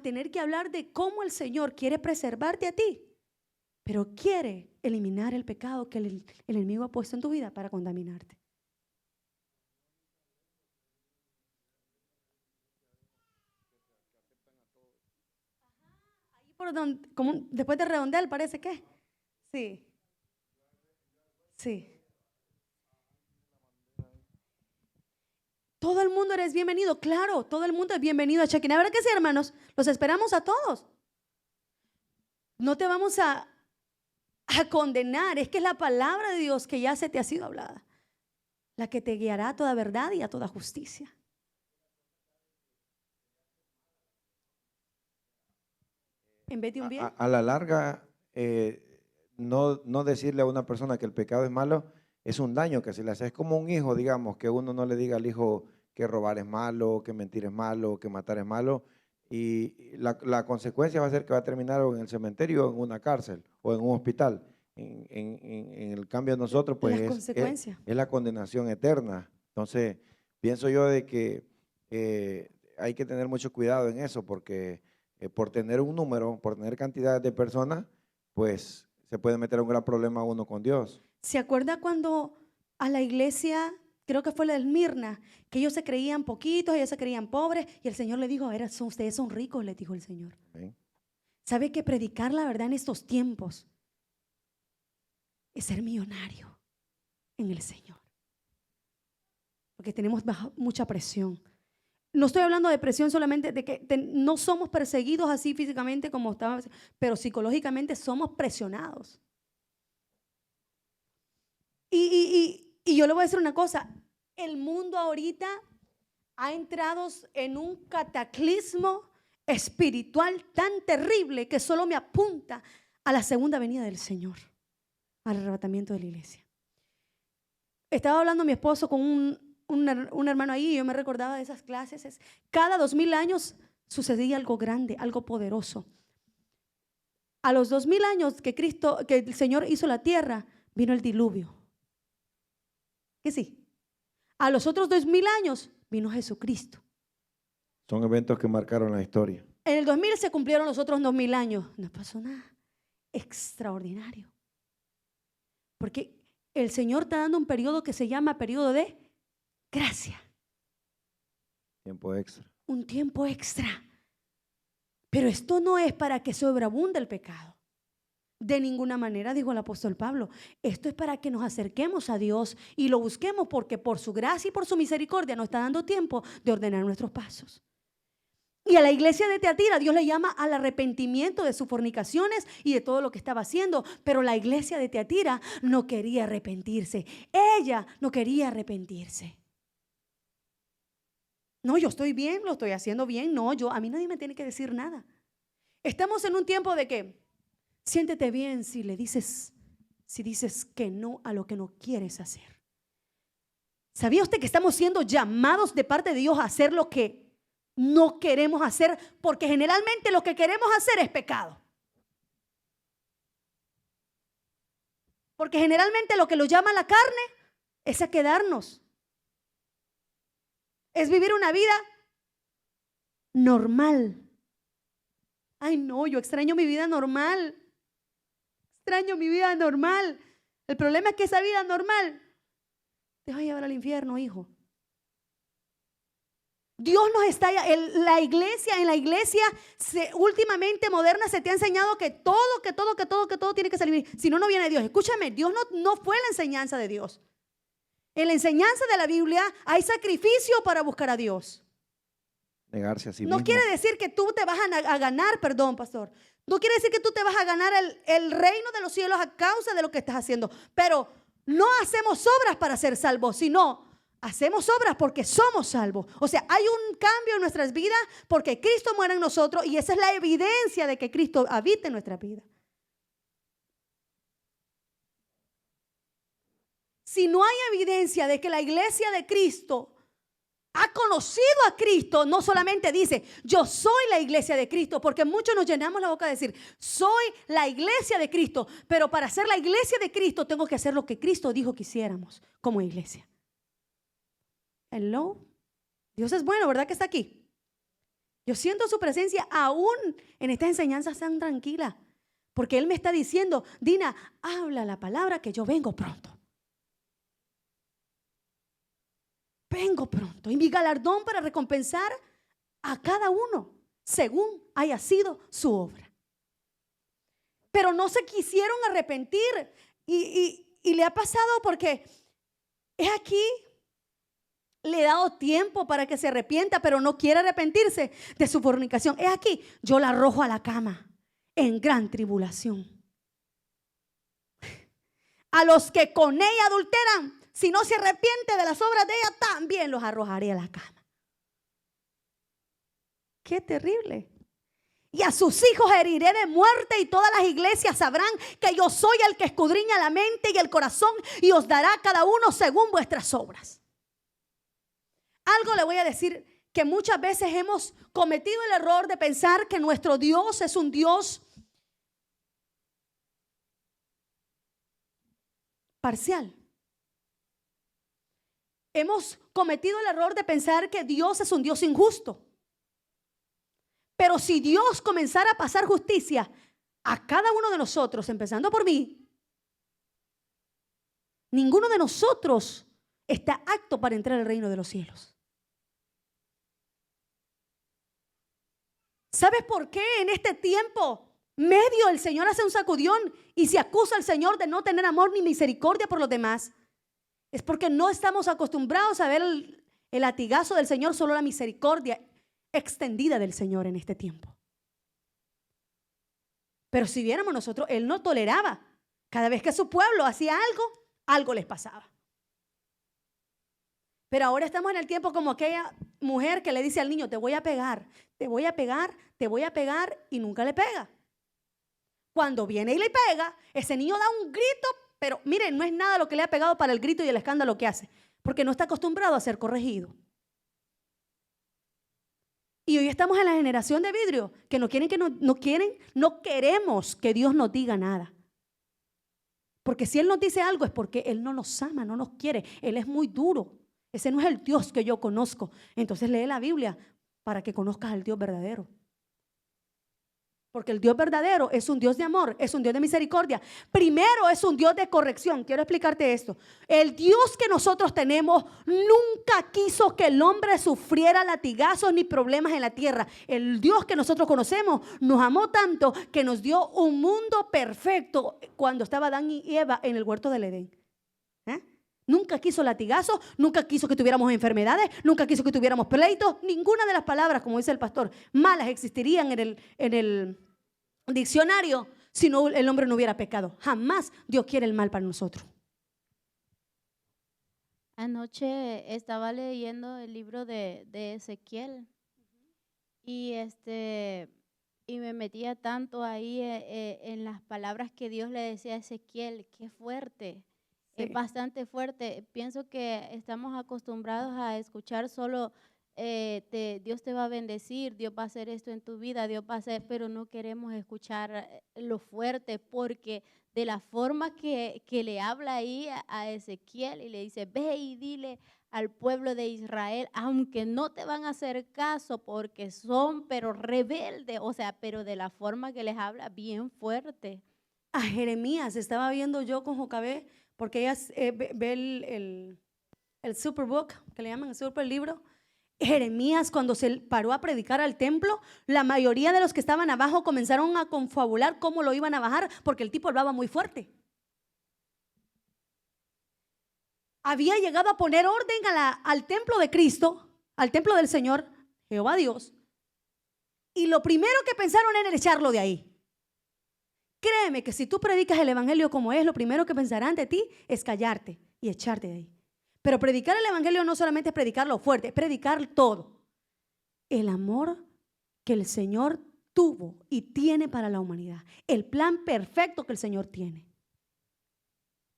tener que hablar de cómo el Señor quiere preservarte a ti, pero quiere eliminar el pecado que el enemigo ha puesto en tu vida para contaminarte. Ahí por donde, como después de redondear, parece que sí. Sí. Todo el mundo eres bienvenido, claro, todo el mundo es bienvenido a Shekinah. ¿Verdad que sí, hermanos? Los esperamos a todos. No te vamos a condenar, es que es la palabra de Dios que ya se te ha sido hablada, la que te guiará a toda verdad y a toda justicia. En vez de un bien. A la larga, no decirle a una persona que el pecado es malo es un daño que se le hace. Es como un hijo, digamos, que uno no le diga al hijo que robar es malo, que mentir es malo, que matar es malo. Y la consecuencia va a ser que va a terminar en el cementerio, en una cárcel o en un hospital. En el cambio de nosotros, pues es la condenación eterna. Entonces, pienso yo de que hay que tener mucho cuidado en eso, porque por tener un número, por tener cantidades de personas, pues se puede meter un gran problema uno con Dios. ¿Se acuerda cuando a la iglesia, creo que fue la de Esmirna, que ellos se creían poquitos, ellos se creían pobres, y el Señor le dijo, ustedes son ricos, les dijo el Señor. ¿Sí? ¿Sabe que predicar la verdad en estos tiempos es ser millonario en el Señor? Porque tenemos mucha presión. No estoy hablando de presión solamente de que no somos perseguidos así físicamente como estábamos, pero psicológicamente somos presionados. Y yo le voy a decir una cosa, el mundo ahorita ha entrado en un cataclismo espiritual tan terrible que solo me apunta a la segunda venida del Señor, al arrebatamiento de la iglesia. estaba hablando mi esposo con un hermano ahí y yo me recordaba de esas clases. Cada 2000 años sucedía algo grande, algo poderoso. A los 2000 años que el Señor hizo la tierra, vino el diluvio. ¿Que sí? A los otros 2000 años vino Jesucristo. Son eventos que marcaron la historia. En el 2000 se cumplieron los otros 2000 años. No pasó nada. Extraordinario. Porque el Señor está dando un periodo que se llama periodo de gracia. Tiempo extra. Un tiempo extra. Pero esto no es para que sobreabunde el pecado. De ninguna manera, dijo el apóstol Pablo. Esto es para que nos acerquemos a Dios y lo busquemos, porque por su gracia y por su misericordia nos está dando tiempo de ordenar nuestros pasos. Y a la iglesia de Teatira Dios le llama al arrepentimiento de sus fornicaciones y de todo lo que estaba haciendo. Pero la iglesia de Teatira no quería arrepentirse. Ella no quería arrepentirse. No, yo estoy bien, lo estoy haciendo bien. No, a mí nadie me tiene que decir nada. Estamos en un tiempo de que siéntete bien si dices que no a lo que no quieres hacer. ¿Sabía usted que estamos siendo llamados de parte de Dios a hacer lo que no queremos hacer? Porque generalmente lo que queremos hacer es pecado. Porque generalmente lo que lo llama la carne es a quedarnos. Es vivir una vida normal. Ay, no, yo extraño mi vida normal. Extraño mi vida normal. El problema es que esa vida normal te va a llevar al infierno, hijo. Dios nos está, en la iglesia últimamente moderna se te ha enseñado que todo tiene que salir. Si no, no viene Dios. Escúchame, Dios no fue la enseñanza de Dios. En la enseñanza de la Biblia hay sacrificio para buscar a Dios. Negarse a sí No mismo. quiere decir que tú te vas a ganar, perdón, pastor. No quiere decir que tú te vas a ganar el reino de los cielos a causa de lo que estás haciendo. Pero no hacemos obras para ser salvos, sino hacemos obras porque somos salvos. O sea, hay un cambio en nuestras vidas porque Cristo muere en nosotros y esa es la evidencia de que Cristo habita en nuestra vida. Si no hay evidencia de que la iglesia de Cristo ha conocido a Cristo, no solamente dice, yo soy la iglesia de Cristo, porque muchos nos llenamos la boca de decir, soy la iglesia de Cristo, pero para ser la iglesia de Cristo tengo que hacer lo que Cristo dijo que hiciéramos como iglesia. Hello. Dios es bueno, ¿verdad que está aquí? Yo siento su presencia aún en estas enseñanzas tan tranquilas, porque Él me está diciendo, Dina, habla la palabra que yo vengo pronto. Vengo pronto y mi galardón para recompensar a cada uno según haya sido su obra. Pero no se quisieron arrepentir y le ha pasado porque es aquí, le he dado tiempo para que se arrepienta, pero no quiere arrepentirse de su fornicación. Es aquí, yo la arrojo a la cama en gran tribulación. A los que con ella adulteran, si no se arrepiente de las obras de ella, también los arrojaré a la cama. Qué terrible. Y a sus hijos heriré de muerte, y todas las iglesias sabrán que yo soy el que escudriña la mente y el corazón, y os dará cada uno según vuestras obras. Algo le voy a decir, que muchas veces hemos cometido el error de pensar que nuestro Dios es un Dios parcial. Hemos cometido el error de pensar que Dios es un Dios injusto. Pero si Dios comenzara a pasar justicia a cada uno de nosotros, empezando por mí, ninguno de nosotros está apto para entrar al reino de los cielos. ¿Sabes por qué en este tiempo medio el Señor hace un sacudión y se acusa al Señor de no tener amor ni misericordia por los demás? Es porque no estamos acostumbrados a ver el latigazo del Señor, solo la misericordia extendida del Señor en este tiempo. Pero si viéramos nosotros, Él no toleraba. Cada vez que su pueblo hacía algo les pasaba. Pero ahora estamos en el tiempo como aquella mujer que le dice al niño, te voy a pegar, te voy a pegar, te voy a pegar, y nunca le pega. Cuando viene y le pega, ese niño da un grito Pero miren, no es nada lo que le ha pegado para el grito y el escándalo que hace, porque no está acostumbrado a ser corregido. Y hoy estamos en la generación de vidrio, que no queremos que Dios nos diga nada. Porque si Él nos dice algo es porque Él no nos ama, no nos quiere. Él es muy duro. Ese no es el Dios que yo conozco. Entonces lee la Biblia para que conozcas al Dios verdadero. Porque el Dios verdadero es un Dios de amor, es un Dios de misericordia. Primero es un Dios de corrección. Quiero explicarte esto. El Dios que nosotros tenemos nunca quiso que el hombre sufriera latigazos ni problemas en la tierra. El Dios que nosotros conocemos nos amó tanto que nos dio un mundo perfecto cuando estaba Adán y Eva en el huerto del Edén. Nunca quiso latigazos, nunca quiso que tuviéramos enfermedades, nunca quiso que tuviéramos pleitos. Ninguna de las palabras, como dice el pastor, malas existirían en el diccionario si no, el hombre no hubiera pecado. Jamás Dios quiere el mal para nosotros. Anoche estaba leyendo el libro de Ezequiel y me metía tanto ahí en las palabras que Dios le decía a Ezequiel. Qué fuerte. Sí. Es bastante fuerte. Pienso que estamos acostumbrados a escuchar solo Dios te va a bendecir, Dios va a hacer esto en tu vida, Dios va a hacer, pero no queremos escuchar lo fuerte, porque de la forma que le habla ahí a Ezequiel y le dice, ve y dile al pueblo de Israel, aunque no te van a hacer caso porque son pero rebeldes, o sea, pero de la forma que les habla bien fuerte. A Jeremías estaba viendo yo con Jocabé, porque ella ve el Superbook, que le llaman el super libro. Jeremías, cuando se paró a predicar al templo, la mayoría de los que estaban abajo comenzaron a confabular cómo lo iban a bajar, porque el tipo hablaba muy fuerte. Había llegado a poner orden al templo de Cristo, al templo del Señor, Jehová Dios, y lo primero que pensaron era echarlo de ahí. Créeme que si tú predicas el evangelio como es, lo primero que pensarán de ti es callarte y echarte de ahí. Pero predicar el evangelio no solamente es predicarlo fuerte, es predicar todo. El amor que el Señor tuvo y tiene para la humanidad. El plan perfecto que el Señor tiene.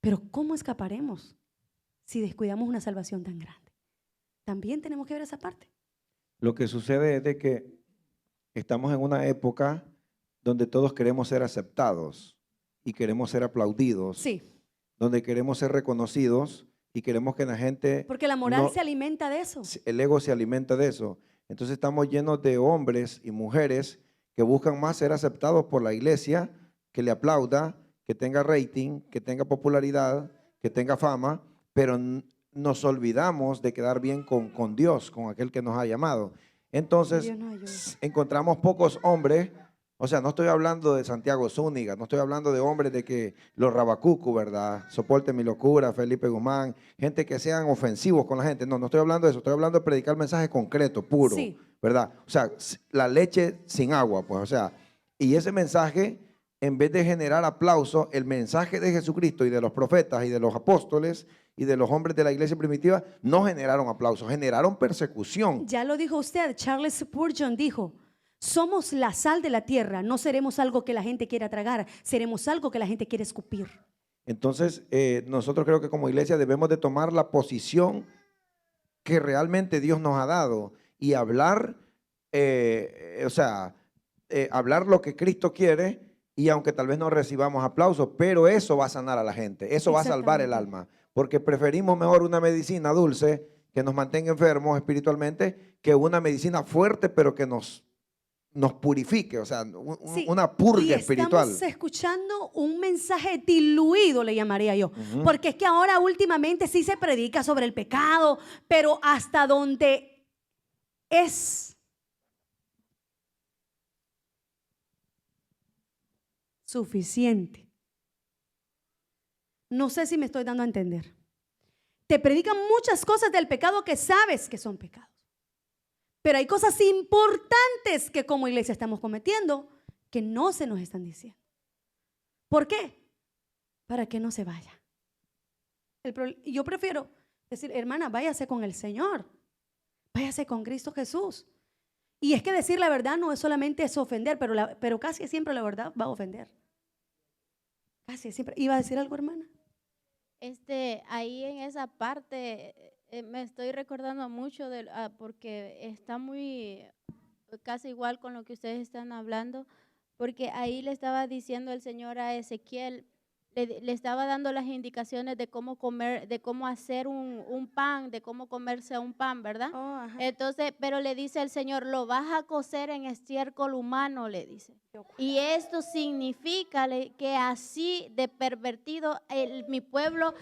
Pero ¿cómo escaparemos si descuidamos una salvación tan grande? También tenemos que ver esa parte. Lo que sucede es de que estamos en una época donde todos queremos ser aceptados y queremos ser aplaudidos. Sí. Donde queremos ser reconocidos y queremos que la gente... Porque la moral se alimenta de eso. El ego se alimenta de eso. Entonces estamos llenos de hombres y mujeres que buscan más ser aceptados por la iglesia, que le aplauda, que tenga rating, que tenga popularidad, que tenga fama, pero nos olvidamos de quedar bien con Dios, con aquel que nos ha llamado. Entonces encontramos pocos hombres. O sea, no estoy hablando de Santiago Zúñiga, no estoy hablando de hombres de que los rabacucu, ¿verdad? Soporte mi locura, Felipe Guzmán, gente que sean ofensivos con la gente. No estoy hablando de eso, estoy hablando de predicar mensaje concreto, puro, sí, ¿verdad? O sea, la leche sin agua, pues, o sea, y ese mensaje, en vez de generar aplauso, el mensaje de Jesucristo y de los profetas y de los apóstoles y de los hombres de la iglesia primitiva no generaron aplauso, generaron persecución. Ya lo dijo usted, Charles Spurgeon dijo, somos la sal de la tierra, no seremos algo que la gente quiera tragar, seremos algo que la gente quiere escupir. Entonces, nosotros creo que como iglesia debemos de tomar la posición que realmente Dios nos ha dado y hablar, hablar lo que Cristo quiere, y aunque tal vez no recibamos aplausos, pero eso va a sanar a la gente, eso va a salvar el alma, porque preferimos mejor una medicina dulce que nos mantenga enfermos espiritualmente que una medicina fuerte pero que nos purifique, o sea, una purga espiritual. Estamos escuchando un mensaje diluido, le llamaría yo, porque es que ahora últimamente sí se predica sobre el pecado, pero hasta donde es suficiente. No sé si me estoy dando a entender. Te predican muchas cosas del pecado que sabes que son pecados. Pero hay cosas importantes que como iglesia estamos cometiendo que no se nos están diciendo. ¿Por qué? Para que no se vaya. Yo prefiero decir, hermana, váyase con el Señor. Váyase con Cristo Jesús. Y es que decir la verdad no es solamente eso ofender, pero casi siempre la verdad va a ofender. Casi siempre. ¿Iba a decir algo, hermana? Ahí en esa parte me estoy recordando mucho porque está muy casi igual con lo que ustedes están hablando, porque ahí le estaba diciendo el Señor a Ezequiel, le estaba dando las indicaciones de cómo comer, de cómo hacer un pan, de cómo comerse un pan, ¿verdad? Oh, ajá. Entonces, pero le dice el Señor, lo vas a cocer en estiércol humano, le dice. Y esto significa que así de pervertido mi pueblo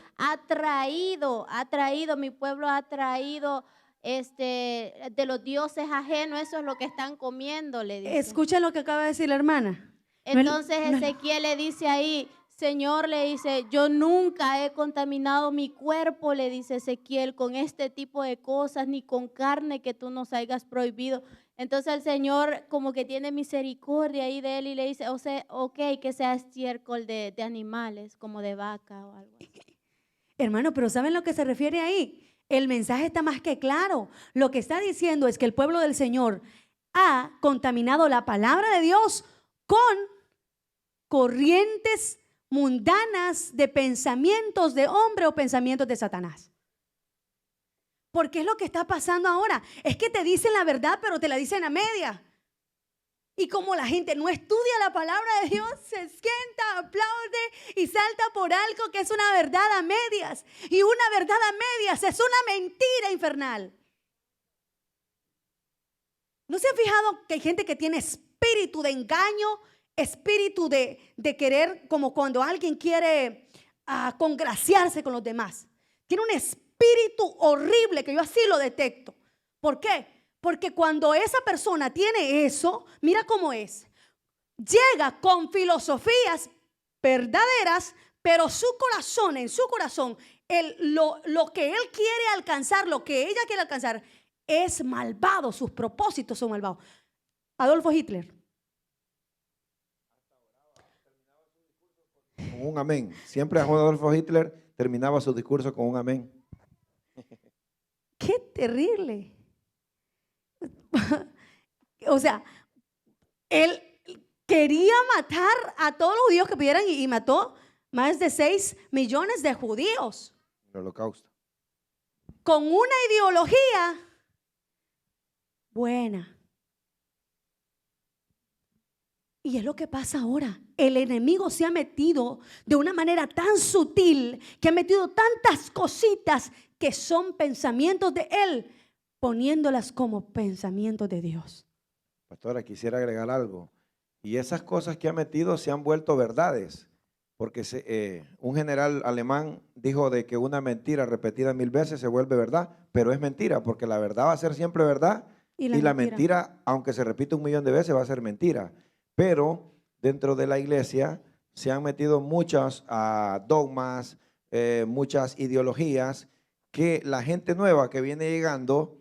mi pueblo ha traído de los dioses ajenos, eso es lo que están comiendo, le dice. Escuchen lo que acaba de decir la hermana. Entonces Ezequiel le dice ahí, Señor, le dice, yo nunca he contaminado mi cuerpo, le dice Ezequiel, con este tipo de cosas, ni con carne que tú nos hayas prohibido. Entonces el Señor como que tiene misericordia ahí de él y le dice, o sea, ok, que sea estiércol de animales, como de vaca o algo así. Hermano, pero ¿saben lo que se refiere ahí? El mensaje está más que claro. Lo que está diciendo es que el pueblo del Señor ha contaminado la palabra de Dios con corrientes mundanas de pensamientos de hombre o pensamientos de Satanás. Porque es lo que está pasando ahora. Es que te dicen la verdad, pero te la dicen a media. Y como la gente no estudia la palabra de Dios, se sienta, aplaude y salta por algo que es una verdad a medias. Y una verdad a medias es una mentira infernal. ¿No se han fijado que hay gente que tiene espíritu de engaño, espíritu de querer, como cuando alguien quiere congraciarse con los demás? Tiene un espíritu horrible que yo así lo detecto. ¿Por qué? Porque cuando esa persona tiene eso, mira cómo es. Llega con filosofías verdaderas, pero en su corazón, lo que él quiere alcanzar, lo que ella quiere alcanzar, es malvado. Sus propósitos son malvados. Adolfo Hitler. Con un amén. Siempre Adolfo Hitler terminaba su discurso con un amén. ¡Qué terrible! O sea, él quería matar a todos los judíos que pudieran y mató más de 6 millones de judíos. El holocausto. Con una ideología buena. Y es lo que pasa ahora. El enemigo se ha metido de una manera tan sutil, que ha metido tantas cositas que son pensamientos de él, poniéndolas como pensamientos de Dios. Pastora, quisiera agregar algo. Y esas cosas que ha metido se han vuelto verdades. Porque un general alemán dijo de que una mentira repetida 1000 veces se vuelve verdad, pero es mentira, porque la verdad va a ser siempre verdad y la mentira, aunque se repita 1.000.000 de veces, va a ser mentira. Pero dentro de la iglesia se han metido muchos dogmas, muchas ideologías que la gente nueva que viene llegando,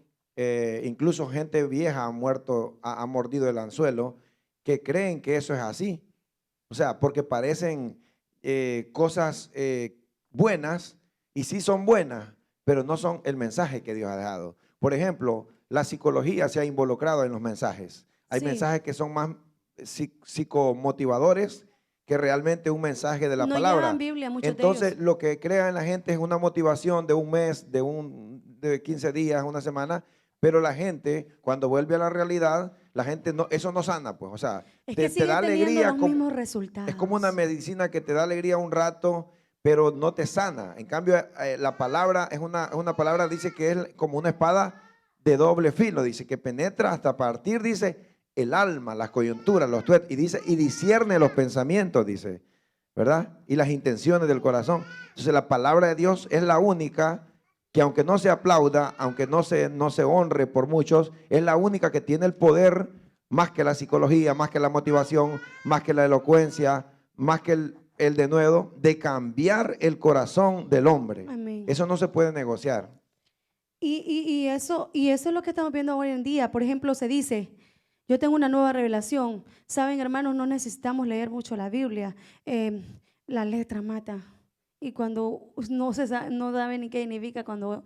incluso gente vieja ha mordido el anzuelo, que creen que eso es así. O sea, porque parecen cosas buenas, y sí son buenas, pero no son el mensaje que Dios ha dejado. Por ejemplo, la psicología se ha involucrado en los mensajes. Hay mensajes que son más psicomotivadores que realmente un mensaje de la palabra. Llevan Biblia, muchos Entonces, de ellos. lo que crea en la gente es una motivación de un mes, de 15 días, una semana, pero la gente, cuando vuelve a la realidad, la gente eso no sana, pues. O sea, es que te da alegría. los mismos resultados. Es como una medicina que te da alegría un rato, pero no te sana. En cambio, la palabra es una palabra, dice que es como una espada de doble filo, dice que penetra hasta partir, dice, el alma, las coyunturas, los tuétanos, y dice, y discierne los pensamientos, dice, ¿verdad? Y las intenciones del corazón. Entonces la palabra de Dios es la única que, aunque no se aplauda, aunque no se honre por muchos, es la única que tiene el poder, más que la psicología, más que la motivación, más que la elocuencia, más que el denuedo, de cambiar el corazón del hombre. Amén. Eso no se puede negociar. Y eso es lo que estamos viendo hoy en día. Por ejemplo, se dice, yo tengo una nueva revelación. Saben, hermanos, no necesitamos leer mucho la Biblia. La letra mata. Y cuando no sabe ni qué significa, cuando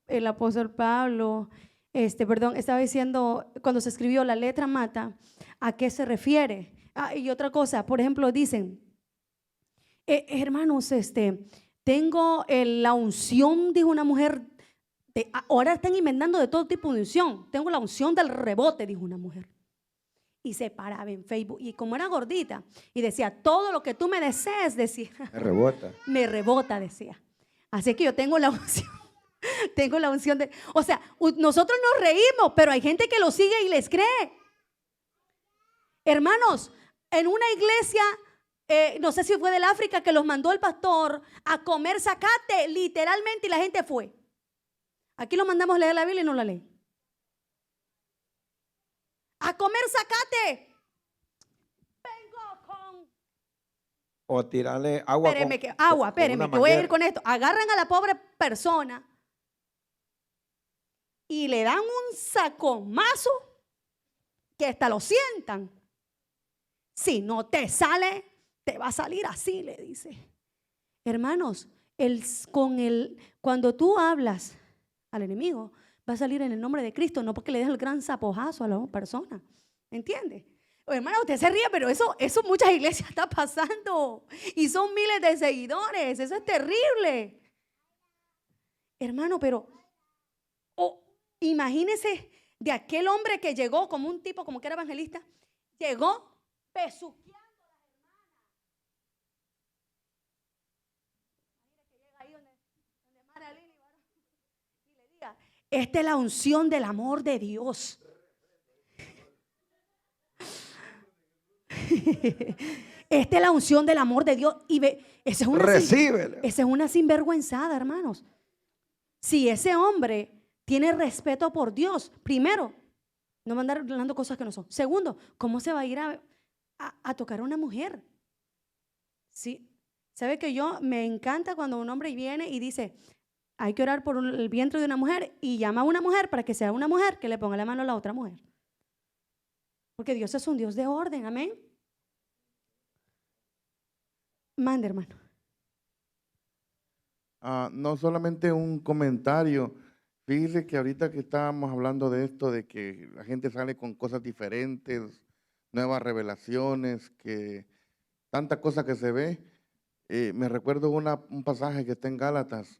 el apóstol Pablo, estaba diciendo, cuando se escribió la letra mata, ¿a qué se refiere? Y otra cosa, por ejemplo, dicen, hermanos, Tengo la unción, dijo una mujer. Ahora están inventando de todo tipo de unción. Tengo la unción del rebote, dijo una mujer. Y se paraba en Facebook. Y como era gordita, y decía, todo lo que tú me desees, decía. Me rebota. Me rebota, decía. Así que yo tengo la unción. Tengo la unción de. O sea, nosotros nos reímos, pero hay gente que lo sigue y les cree. Hermanos, en una iglesia, no sé si fue del África, que los mandó el pastor a comer zacate, literalmente, y la gente fue. Aquí lo mandamos a leer la Biblia y no la lee. A comer zacate. Vengo con. O tirarle agua. Espéreme, Con que voy a ir con esto. Agarran a la pobre persona y le dan un sacomazo que hasta lo sientan. Si no te sale, te va a salir así, le dice. Hermanos, cuando tú hablas al enemigo, va a salir en el nombre de Cristo, no porque le des el gran zapojazo a la persona. ¿Entiende? Hermano, usted se ríe, pero eso en muchas iglesias está pasando. Y son miles de seguidores. Eso es terrible. Hermano, pero imagínese de aquel hombre que llegó como un tipo, como que era evangelista, llegó besuqueando a las hermanas. Mira que llega ahí donde Mara Lili y le diga, esta es la unción del amor de Dios. Esta es la unción del amor de Dios. Y esa es una sinvergüenzada, hermanos. Si ese hombre tiene respeto por Dios, primero, no va a andar hablando cosas que no son. Segundo, ¿cómo se va a ir a tocar a una mujer? Sí. ¿Sabe que me encanta cuando un hombre viene y dice, hay que orar por el vientre de una mujer, y llama a una mujer para que sea una mujer que le ponga la mano a la otra mujer? Porque Dios es un Dios de orden, amén. Mande, hermano. No solamente un comentario. Fíjese que ahorita que estábamos hablando de esto, de que la gente sale con cosas diferentes, nuevas revelaciones, que tanta cosa que se ve, me recuerdo un pasaje que está en Gálatas.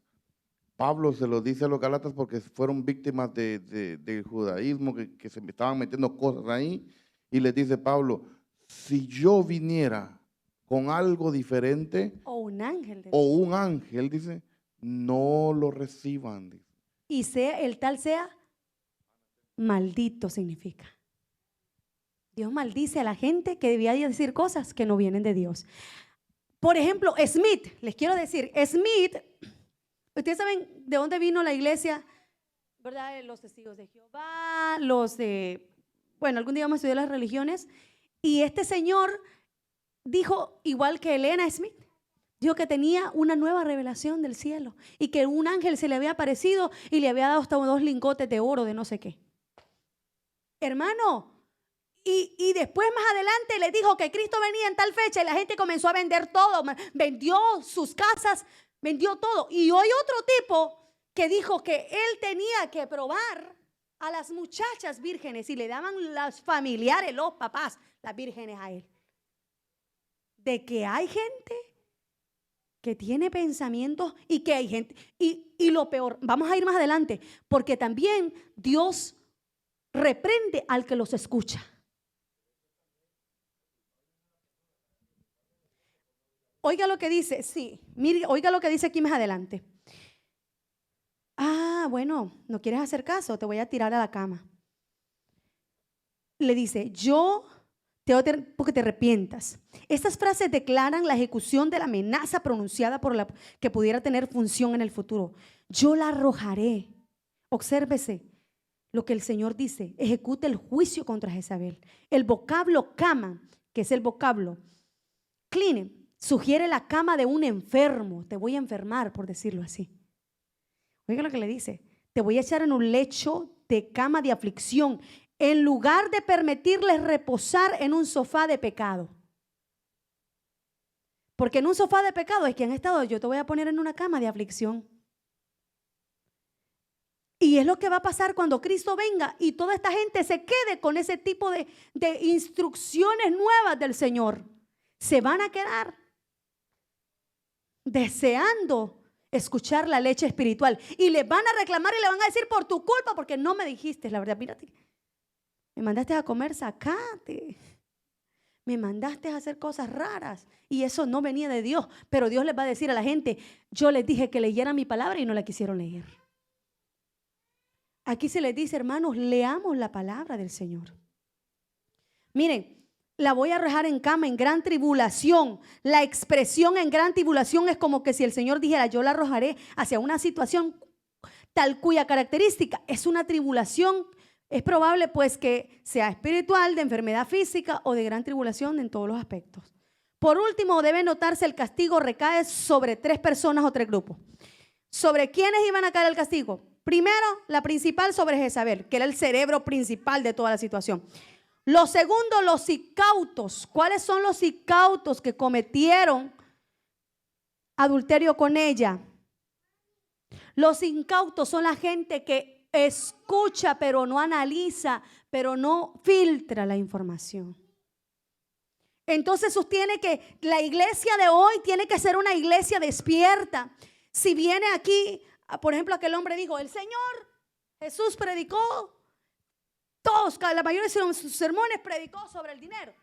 Pablo se lo dice a los Gálatas porque fueron víctimas del judaísmo, que se estaban metiendo cosas ahí, y les dice Pablo, si yo viniera con algo diferente, o un ángel, dice, no lo reciban, dice. Y el tal sea maldito, significa. Dios maldice a la gente que debía decir cosas que no vienen de Dios. Por ejemplo, Smith, les quiero decir, Smith, ustedes saben de dónde vino la iglesia, ¿verdad? Los testigos de Jehová, algún día vamos a estudiar las religiones, y este señor dijo, igual que Elena Smith, dijo que tenía una nueva revelación del cielo y que un ángel se le había aparecido y le había dado hasta 2 lingotes de oro de no sé qué. Hermano, y después más adelante le dijo que Cristo venía en tal fecha y la gente comenzó a vender todo, vendió sus casas, vendió todo. Y hoy otro tipo que dijo que él tenía que probar a las muchachas vírgenes y le daban las familiares, los papás, las vírgenes a él. De que hay gente que tiene pensamientos y que hay gente, y lo peor, vamos a ir más adelante, porque también Dios reprende al que los escucha. Oiga lo que dice, sí, mire, oiga lo que dice aquí más adelante. Bueno, no quieres hacer caso, te voy a tirar a la cama. Le dice, porque te arrepientas. Estas frases declaran la ejecución de la amenaza pronunciada por la que pudiera tener función en el futuro. Yo la arrojaré. Obsérvese lo que el Señor dice. Ejecute el juicio contra Jezabel. El vocablo cama, que es el vocablo cline, sugiere la cama de un enfermo. Te voy a enfermar, por decirlo así. Oiga lo que le dice. Te voy a echar en un lecho de cama de aflicción, en lugar de permitirles reposar en un sofá de pecado. Porque en un sofá de pecado es que han estado, yo te voy a poner en una cama de aflicción. Y es lo que va a pasar cuando Cristo venga y toda esta gente se quede con ese tipo de instrucciones nuevas del Señor. Se van a quedar. deseando escuchar la leche espiritual. Y le van a reclamar y le van a decir por tu culpa, porque no me dijiste la verdad. Mírate, me mandaste a comer zacate. Me mandaste a hacer cosas raras. Y eso no venía de Dios. Pero Dios les va a decir a la gente, yo les dije que leyeran mi palabra y no la quisieron leer. Aquí se les dice, hermanos, leamos la palabra del Señor. Miren, la voy a arrojar en cama en gran tribulación. La expresión en gran tribulación es como que si el Señor dijera, yo la arrojaré hacia una situación tal cuya característica es una tribulación. Es probable pues que sea espiritual, de enfermedad física o de gran tribulación en todos los aspectos. Por último, debe notarse el castigo recae sobre 3 personas o 3 grupos. ¿Sobre quiénes iban a caer el castigo? Primero, la principal sobre Jezabel, que era el cerebro principal de toda la situación. Lo segundo, los incautos. ¿Cuáles son los incautos que cometieron adulterio con ella? Los incautos son la gente que escucha pero no analiza, pero no filtra la información. Entonces sostiene que la iglesia de hoy tiene que ser una iglesia despierta. Si viene aquí, por ejemplo, aquel hombre dijo, el Señor Jesús predicó, todos, la mayoría de sus sermones predicó sobre el dinero.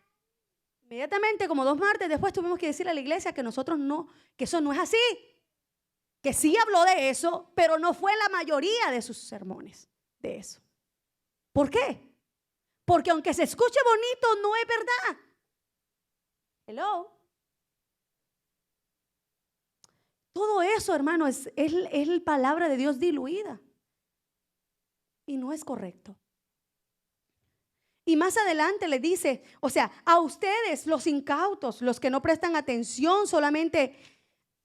Inmediatamente, como 2 martes después, tuvimos que decirle a la iglesia que nosotros no, que eso no es así. Que sí habló de eso, pero no fue la mayoría de sus sermones de eso. ¿Por qué? Porque aunque se escuche bonito, no es verdad. Hello. Todo eso, hermano, es la palabra de Dios diluida. Y no es correcto. Y más adelante le dice, o sea, a ustedes, los incautos, los que no prestan atención, solamente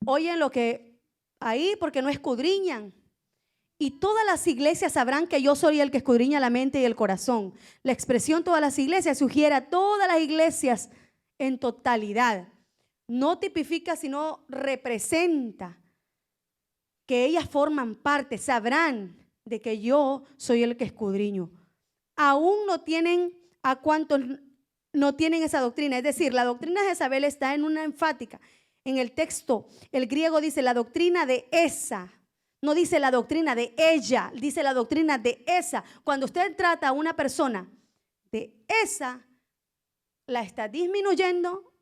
oyen lo que ahí porque no escudriñan. Y todas las iglesias sabrán que yo soy el que escudriña la mente y el corazón. La expresión todas las iglesias sugiere a todas las iglesias en totalidad. No tipifica, sino representa que ellas forman parte, sabrán de que yo soy el que escudriño. Aún no tienen a cuantos no tienen esa doctrina. Es decir, la doctrina de Jezabel está en una enfática. En el texto, el griego dice la doctrina de esa. No dice la doctrina de ella, dice la doctrina de esa. Cuando usted trata a una persona de esa, la está disminuyendo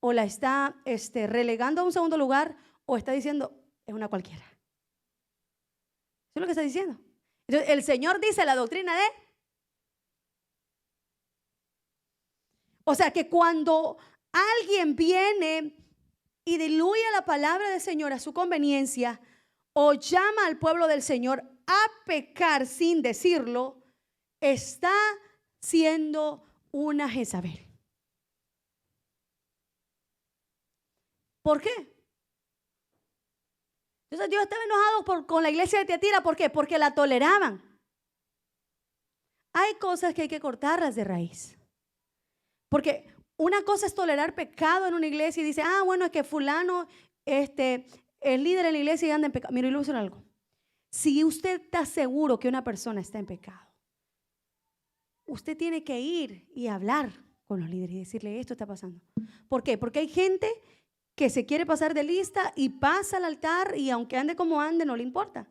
o la está relegando a un segundo lugar o está diciendo, es una cualquiera. Eso es lo que está diciendo. Entonces, el Señor dice la doctrina de. O sea que cuando alguien viene y diluye la palabra del Señor a su conveniencia o llama al pueblo del Señor a pecar sin decirlo, está siendo una Jezabel. ¿Por qué? Entonces Dios estaba enojado con la iglesia de Tiatira. ¿Por qué? Porque la toleraban. Hay cosas que hay que cortarlas de raíz. Porque una cosa es tolerar pecado en una iglesia y dice, bueno, es que fulano es líder en la iglesia y anda en pecado. Mira, le voy a decir algo. Si usted está seguro que una persona está en pecado, usted tiene que ir y hablar con los líderes y decirle, esto está pasando. ¿Por qué? Porque hay gente que se quiere pasar de lista y pasa al altar y aunque ande como ande, no le importa.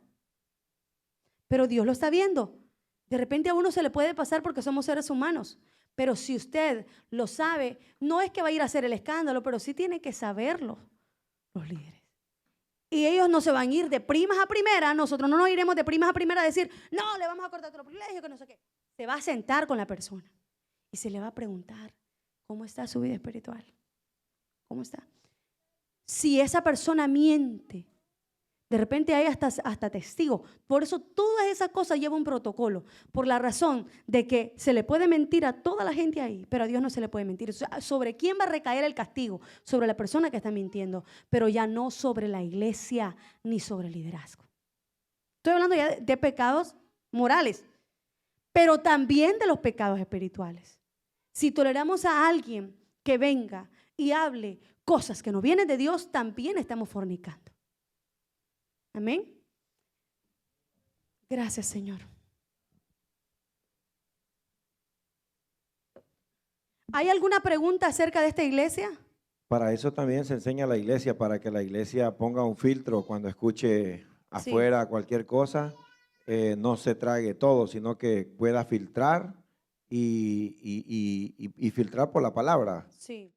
Pero Dios lo está viendo. De repente a uno se le puede pasar porque somos seres humanos. Pero si usted lo sabe, no es que va a ir a hacer el escándalo, pero sí tiene que saberlo los líderes. Y ellos no se van a ir de primas a primera, nosotros no nos iremos de primas a primera a decir, no, le vamos a cortar otro privilegio, que no sé qué. Se va a sentar con la persona y se le va a preguntar, ¿cómo está su vida espiritual? ¿Cómo está? Si esa persona miente, de repente hay hasta testigos. Por eso todas esas cosas llevan un protocolo. Por la razón de que se le puede mentir a toda la gente ahí, pero a Dios no se le puede mentir. O sea, ¿sobre quién va a recaer el castigo? Sobre la persona que está mintiendo, pero ya no sobre la iglesia ni sobre el liderazgo. Estoy hablando ya de pecados morales, pero también de los pecados espirituales. Si toleramos a alguien que venga y hable cosas que no vienen de Dios, también estamos fornicando. Amén. Gracias, Señor. ¿Hay alguna pregunta acerca de esta iglesia? Para eso también se enseña a la iglesia, para que la iglesia ponga un filtro cuando escuche afuera cualquier cosa, no se trague todo, sino que pueda filtrar y filtrar por la palabra. Sí.